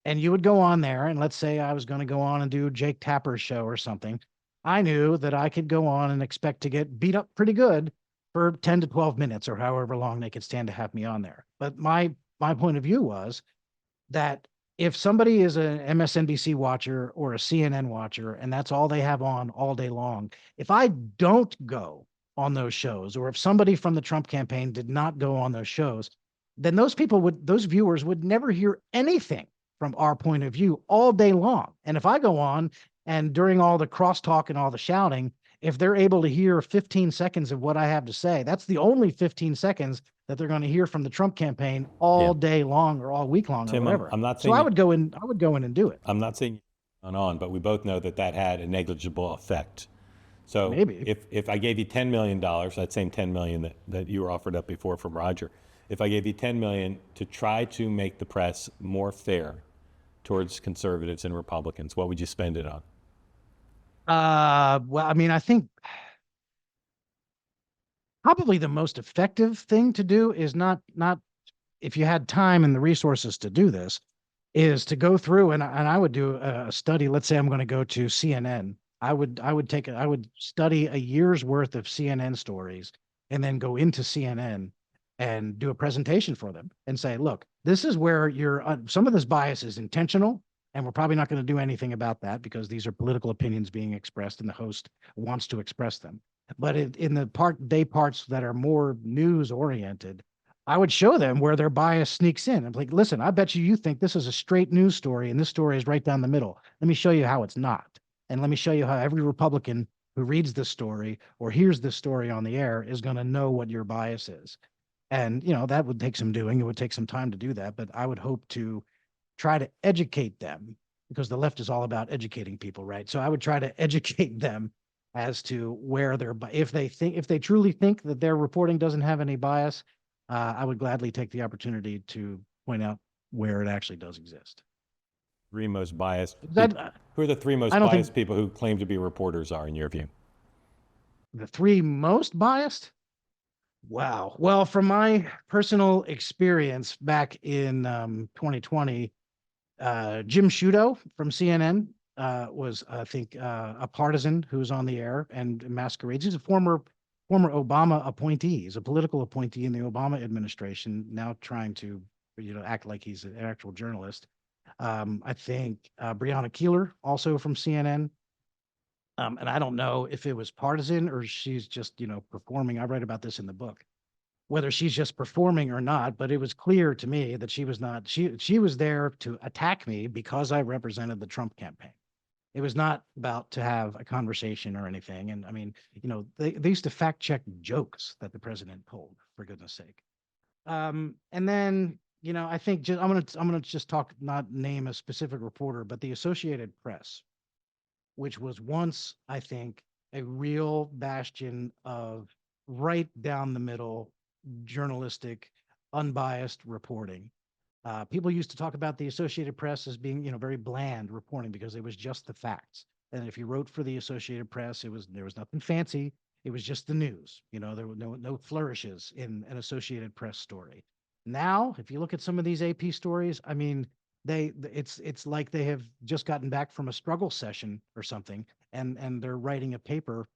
And you would go on there, and let's say I was going to go on and do Jake Tapper's show or something. I knew that I could go on and expect to get beat up pretty good for 10 to 12 minutes or however long they could stand to have me on there. But my point of view was that if somebody is an MSNBC watcher or a CNN watcher, and that's all they have on all day long, if I don't go on those shows, or if somebody from the Trump campaign did not go on those shows, then those viewers would never hear anything from our point of view all day long. And if I go on and during all the crosstalk and all the shouting, if they're able to hear 15 seconds of what I have to say, that's the only 15 seconds that they're going to hear from the Trump campaign all day long or all week long Tim, or whatever. I'm not saying I would go in and do it. I'm not saying on, but we both know that had a negligible effect. So Maybe. if I gave you $10 million, that same 10 million that you were offered up before from Roger, if I gave you 10 million to try to make the press more fair towards conservatives and Republicans, what would you spend it on? Well, I mean, I think probably the most effective thing to do is not if you had time and the resources to do this, is to go through and I would do a study. Let's say I'm going to go to CNN. I would study a year's worth of CNN stories and then go into CNN and do a presentation for them and say, look, this is where some of this bias is intentional, and we're probably not going to do anything about that because these are political opinions being expressed and the host wants to express them. But in the parts that are more news oriented, I would show them where their bias sneaks in. I'm like, listen, I bet you think this is a straight news story and this story is right down the middle. Let me show you how it's not. And let me show you how every Republican who reads this story or hears this story on the air is going to know what your bias is. And, that would take some doing. It would take some time to do that. But I would hope to try to educate them, because the left is all about educating people, right? So I would try to educate them as to where if they truly think that their reporting doesn't have any bias, I would gladly take the opportunity to point out where it actually does exist. Three most biased. That, who are the three most biased people who claim to be reporters are, in your view? The three most biased? Wow. Well, from my personal experience back in 2020, Jim Sciutto from CNN was, I think, a partisan who was on the air and masquerades. He's a former Obama appointee. He's a political appointee in the Obama administration, now trying to, act like he's an actual journalist. I think Breonna Keeler, also from CNN. And I don't know if it was partisan or she's just, performing. I write about this in the book, whether she's just performing or not, but it was clear to me that she was not. She was there to attack me because I represented the Trump campaign. It was not about to have a conversation or anything. And I mean, they used to fact check jokes that the president pulled, for goodness sake. And then, I think I'm gonna just not name a specific reporter, but the Associated Press, which was once, I think, a real bastion of right down the middle journalistic, unbiased reporting. People used to talk about the Associated Press as being, very bland reporting because it was just the facts. And if you wrote for the Associated Press, there was nothing fancy. It was just the news. There were no flourishes in an Associated Press story. Now, if you look at some of these AP stories, I mean, it's like they have just gotten back from a struggle session or something, and they're writing a paper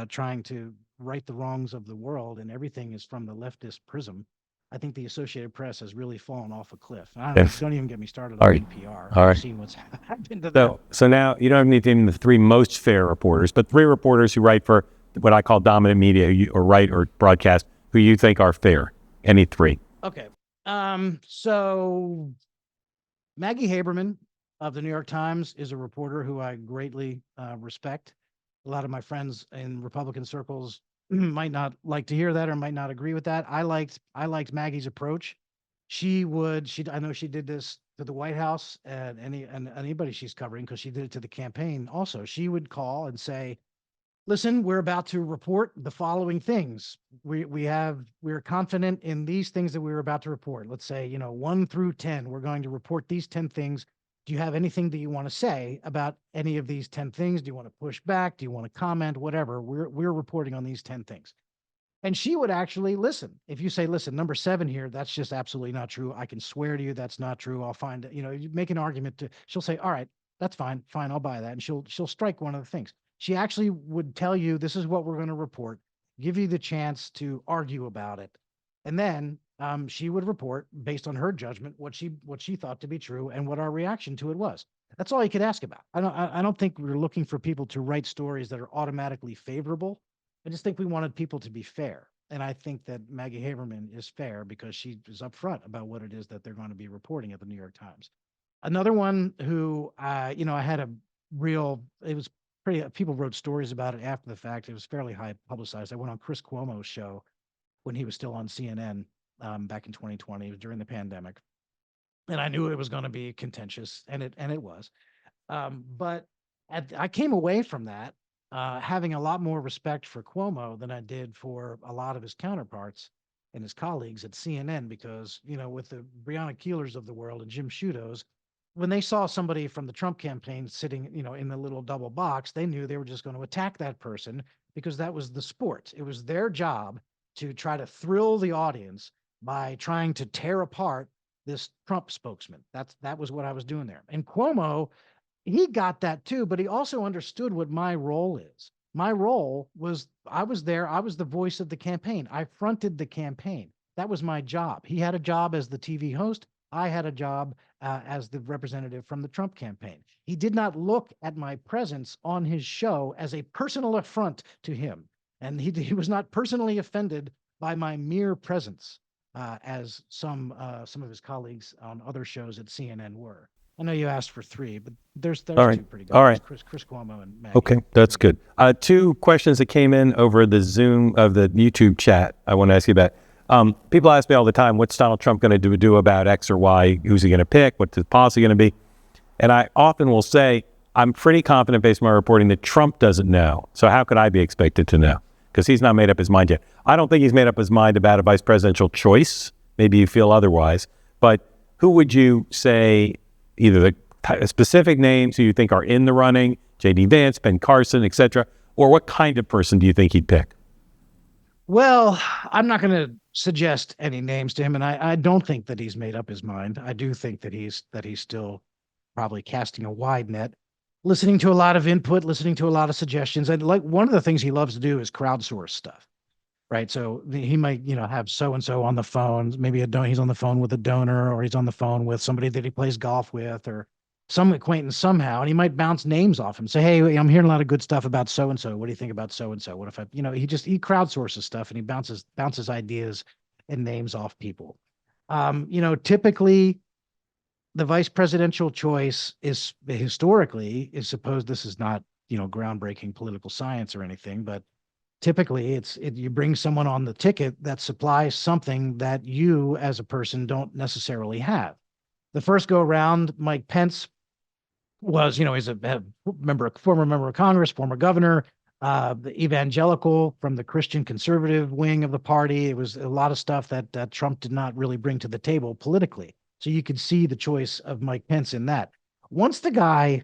trying to right the wrongs of the world, and everything is from the leftist prism. I think the Associated Press has really fallen off a cliff. Don't even get me started on NPR. I've seen what's happened to them. So now you don't need to name the three most fair reporters, but three reporters who write for what I call dominant media, or write or broadcast, who you think are fair. Any three. Okay. So Maggie Haberman of the New York Times is a reporter who I greatly respect. A lot of my friends in Republican circles might not like to hear that or might not agree with that. I liked Maggie's approach. I know she did this to the White House and anybody she's covering, because she did it to the campaign also. She would call and say, listen, we're about to report the following things. We're confident in these things that we were about to report. Let's say, 1 through 10, we're going to report these 10 things. Do you have anything that you want to say about any of these 10 things? Do you want to push back? Do you want to comment? Whatever. We're reporting on these 10 things. And she would actually listen. If you say, listen, number 7 here, that's just absolutely not true. I can swear to you that's not true. I'll find, you make an argument she'll say, all right, that's fine. Fine, I'll buy that. And she'll strike one of the things. She actually would tell you, this is what we're going to report, give you the chance to argue about it. And then she would report based on her judgment what she thought to be true and what our reaction to it was. That's all you could ask about. I don't think we're looking for people to write stories that are automatically favorable. I just think we wanted people to be fair. And I think that Maggie Haberman is fair because she is upfront about what it is that they're going to be reporting at the New York Times. Another one who, I had it was pretty, people wrote stories about it after the fact. It was fairly high publicized. I went on Chris Cuomo's show when he was still on CNN back in 2020. It was during the pandemic. And I knew it was going to be contentious, and it was. But I came away from that having a lot more respect for Cuomo than I did for a lot of his counterparts and his colleagues at CNN, because, with the Breonna Keelers of the world and Jim Sciutto's, when they saw somebody from the Trump campaign sitting, in the little double box, they knew they were just going to attack that person because that was the sport. It was their job to try to thrill the audience by trying to tear apart this Trump spokesman. That was what I was doing there. And Cuomo, he got that too, but he also understood what my role is. My role was, I was there. I was the voice of the campaign. I fronted the campaign. That was my job. He had a job as the TV host. I had a job as the representative from the Trump campaign. He did not look at my presence on his show as a personal affront to him. And he was not personally offended by my mere presence, as some of his colleagues on other shows at CNN were. I know you asked for 3, but there's All right. two pretty good All ones, right. Chris Cuomo and Maggie. Okay, that's good. 2 questions that came in over the Zoom of the YouTube chat I want to ask you about. People ask me all the time, what's Donald Trump going to do about X or Y? Who's he going to pick? What's his policy going to be? And I often will say, I'm pretty confident based on my reporting that Trump doesn't know. So how could I be expected to know? Because he's not made up his mind yet. I don't think he's made up his mind about a vice presidential choice. Maybe you feel otherwise. But who would you say, either the specific names who you think are in the running, J.D. Vance, Ben Carson, et cetera, or what kind of person do you think he'd pick? Well, I'm not going to suggest any names to him, and I don't think that he's made up his mind. I do think that he's still probably casting a wide net, listening to a lot of input, listening to a lot of suggestions. And like, one of the things he loves to do is crowdsource stuff, right? So he might, have so-and-so on the phone, maybe he's on the phone with a donor, or he's on the phone with somebody that he plays golf with, or some acquaintance somehow, and he might bounce names off him. Say, hey, I'm hearing a lot of good stuff about so-and-so. What do you think about so-and-so? What if he crowdsources stuff, and he bounces ideas and names off people. Typically the vice presidential choice is historically is supposed, this is not, groundbreaking political science or anything, but typically you bring someone on the ticket that supplies something that you as a person don't necessarily have. The first go around, Mike Pence was, he's a former member of Congress, former governor, the evangelical from the Christian conservative wing of the party. It was a lot of stuff that Trump did not really bring to the table politically. So you could see the choice of Mike Pence in that. Once the guy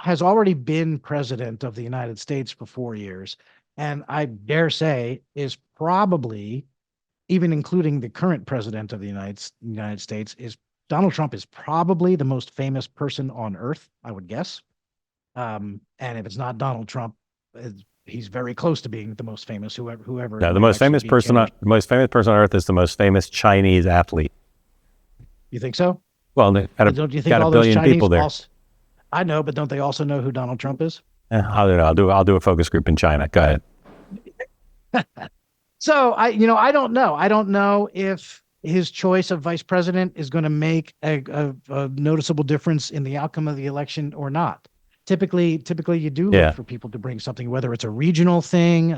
has already been president of the United States for 4 years, and I dare say is probably, even including the current president of the United States, Donald Trump is probably the most famous person on earth, I would guess. And if it's not Donald Trump, he's very close to being the most famous. Whoever. No, the most famous person on earth is the most famous Chinese athlete. You think so? Well, they don't you think got all a billion those Chinese people there. I know, but don't they also know who Donald Trump is? I don't know. I'll do a focus group in China. Go ahead. So I don't know. I don't know if his choice of vice president is going to make a noticeable difference in the outcome of the election or not. Typically, you do look Yeah. for people to bring something, whether it's a regional thing,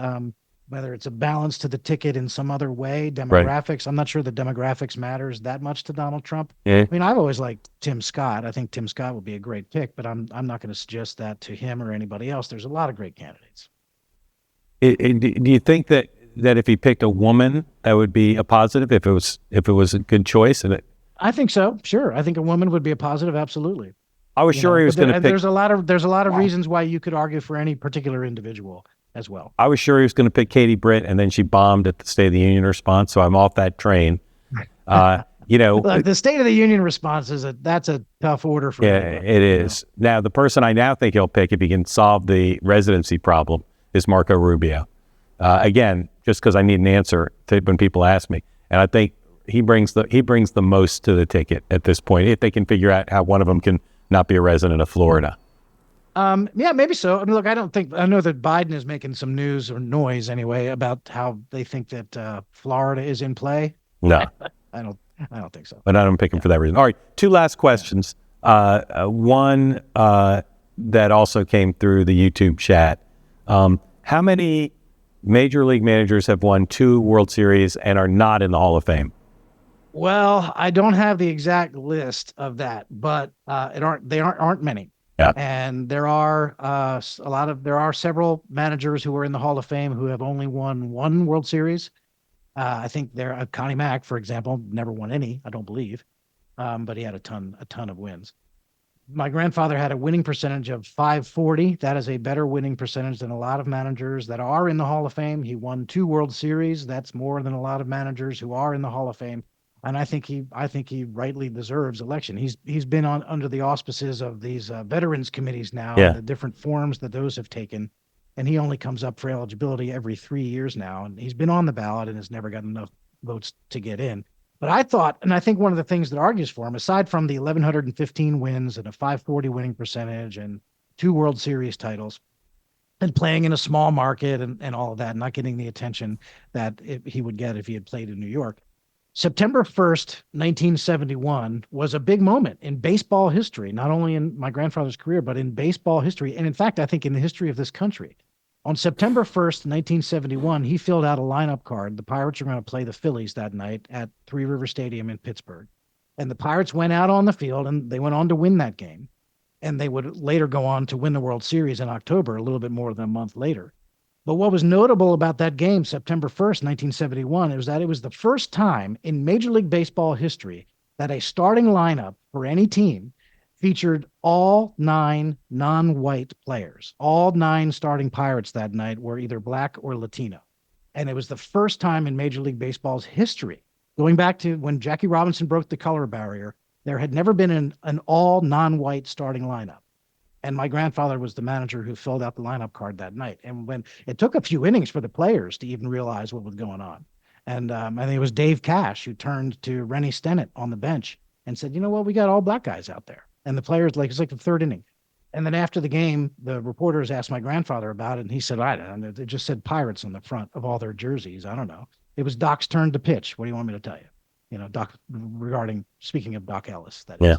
whether it's a balance to the ticket in some other way, Right. demographics. I'm not sure the demographics matters that much to Donald Trump. Yeah. I mean, I've always liked Tim Scott. I think Tim Scott would be a great pick, but I'm not going to suggest that to him or anybody else. There's a lot of great candidates. Do you think that if he picked a woman, that would be a positive if it was a good choice? And I think so. Sure. I think a woman would be a positive. Absolutely. I was sure he was going to pick. There's a lot of reasons why you could argue for any particular individual as well. I was sure he was going to pick Katie Britt, and then she bombed at the State of the Union response, so I'm off that train. Look, the State of the Union response that's a tough order for anybody, it is. Now, the person I now think he'll pick if he can solve the residency problem is Marco Rubio. Again, just because I need an answer when people ask me, and I think he brings the most to the ticket at this point. If they can figure out how one of them can not be a resident of Florida. Yeah, maybe so. I mean, look, I know that Biden is making some news or noise anyway about how they think that Florida is in play. No, I don't think so. but I don't pick him for that reason. All right, two last questions. One that also came through the YouTube chat. How many major league managers have won 2 World Series and are not in the Hall of Fame? Well, I don't have the exact list of that, but they aren't many. Yeah. And there are several managers who are in the Hall of Fame who have only won 1 World Series. I think Connie Mack, for example, never won any, I don't believe. But he had a ton of wins. My grandfather had a winning percentage of .540. That is a better winning percentage than a lot of managers that are in the Hall of Fame. He won 2 World Series. That's more than a lot of managers who are in the Hall of Fame. And I think he rightly deserves election. He's been under the auspices of these veterans committees now, Yeah. the different forms that those have taken. And he only comes up for eligibility every 3 years now. And he's been on the ballot and has never got enough votes to get in. But I think one of the things that argues for him, aside from the 1,115 wins and a .540 winning percentage and 2 World Series titles, and playing in a small market and all of that, not getting the attention that he would get if he had played in New York. September 1st, 1971 was a big moment in baseball history, not only in my grandfather's career, but in baseball history. And in fact, I think in the history of this country. On September 1st, 1971, he filled out a lineup card. The Pirates were going to play the Phillies that night at Three River Stadium in Pittsburgh. And the Pirates went out on the field and they went on to win that game. And they would later go on to win the World Series in October, a little bit more than a month later. But what was notable about that game, September 1st, 1971, was that it was the first time in Major League Baseball history that a starting lineup for any team featured all 9 non-white players. All 9 starting Pirates that night were either black or Latino. And it was the first time in Major League Baseball's history, going back to when Jackie Robinson broke the color barrier, there had never been an all non-white starting lineup. And my grandfather was the manager who filled out the lineup card that night. And when it took a few innings for the players to even realize what was going on. And I think it was Dave Cash who turned to Rennie Stennett on the bench and said, you know what, we got all black guys out there. And the players, it's like the 3rd inning. And then after the game, the reporters asked my grandfather about it. And he said, I don't know. It just said Pirates on the front of all their jerseys. I don't know. It was Doc's turn to pitch. What do you want me to tell you? You know, Doc, speaking of Doc Ellis, that is.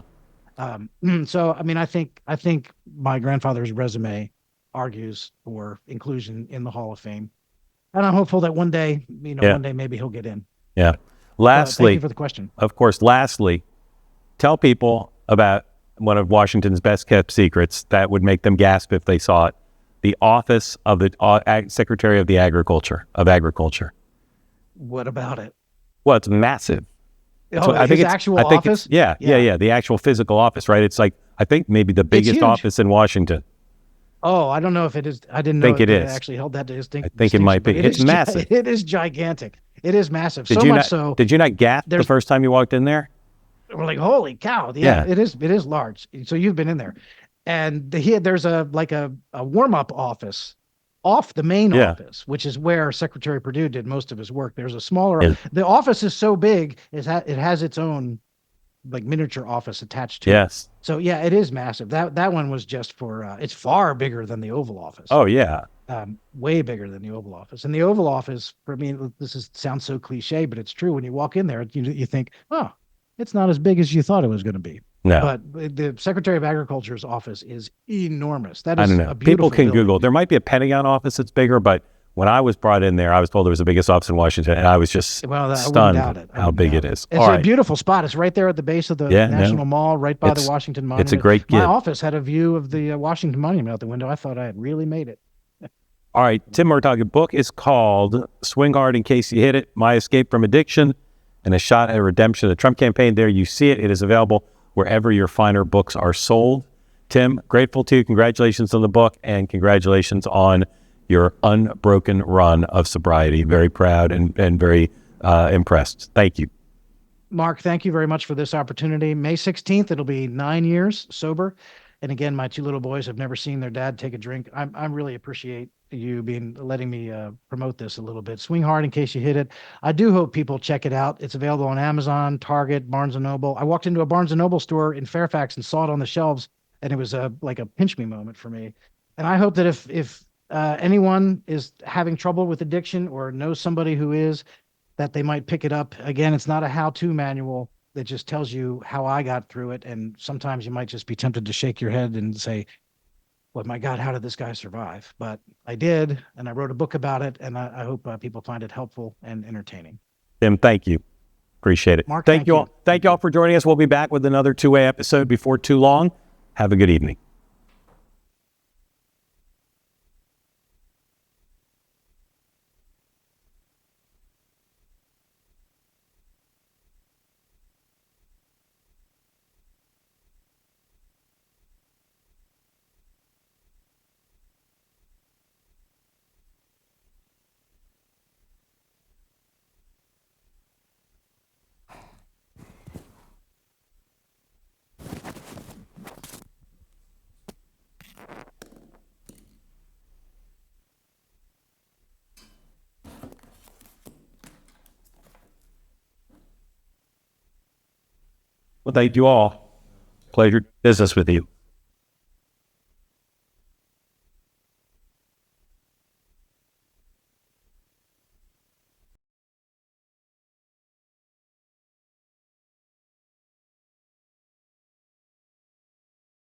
So, I mean, I think my grandfather's resume argues for inclusion in the Hall of Fame. And I'm hopeful that one day, one day maybe he'll get in. Yeah. Lastly, thank you for the question. Of course, tell people about one of Washington's best kept secrets that would make them gasp if they saw it. The office of the Secretary of Agriculture. What about it? Well, it's massive. I think actual office? Yeah. The actual physical office, right? It's I think maybe the biggest office in Washington. Oh, I don't know if it is. I didn't know it is. Actually held that distinct. I think it might be. It's massive. It is gigantic. It is massive. Did you not gasp the first time you walked in there? We're like, holy cow. Yeah, it is large. So you've been in there. And there's a warm-up office off the main office, which is where Secretary Perdue did most of his work. There's a smaller, the office is so big, it has its own miniature office attached to it. So yeah, it is massive. That one was just for, it's far bigger than the Oval Office. Oh yeah. way bigger than the Oval Office. And the Oval Office, for me, sounds so cliche, but it's true. When you walk in there, you think, oh, it's not as big as you thought it was going to be. No, But the Secretary of Agriculture's office is enormous. That I is don't a know. beautiful People can building. Google. There might be a Pentagon office that's bigger, but when I was brought in there, I was told it was the biggest office in Washington, and I was just Well, I wouldn't stunned doubt it. I how wouldn't big doubt it is. It's All a right. beautiful spot. It's right there at the base of the Yeah, no. National Mall, right by the It's- Washington it's a Monument. great My get. office had a view of the Washington Monument out the window. I thought I had really made it. All right, Tim Murtaugh, your book is called Swing Hard in Case You Hit It, My Escape from Addiction and a Shot at Redemption, the Trump Campaign. There you see it. It is available wherever your finer books are sold. Tim, grateful to you. Congratulations on the book and congratulations on your unbroken run of sobriety. Very proud and very impressed. Thank you. Mark, thank you very much for this opportunity. May 16th, it'll be 9 years sober. And again, my two little boys have never seen their dad take a drink. I really appreciate you letting me promote this a little bit. Swing hard in case you hit it. I do hope people check it out. It's available on Amazon, Target, Barnes & Noble. I walked into a Barnes & Noble store in Fairfax and saw it on the shelves, and it was like a pinch me moment for me. And I hope that if anyone is having trouble with addiction or knows somebody who is, that they might pick it up. Again, it's not a how-to manual that just tells you how I got through it. And sometimes you might just be tempted to shake your head and say, well, my God, how did this guy survive? But I did, and I wrote a book about it, and I hope people find it helpful and entertaining. Tim, thank you. Appreciate it. Mark, thank you all. Thank you all for joining us. We'll be back with another two-way episode before too long. Have a good evening. Well, thank you all. Pleasure business with you.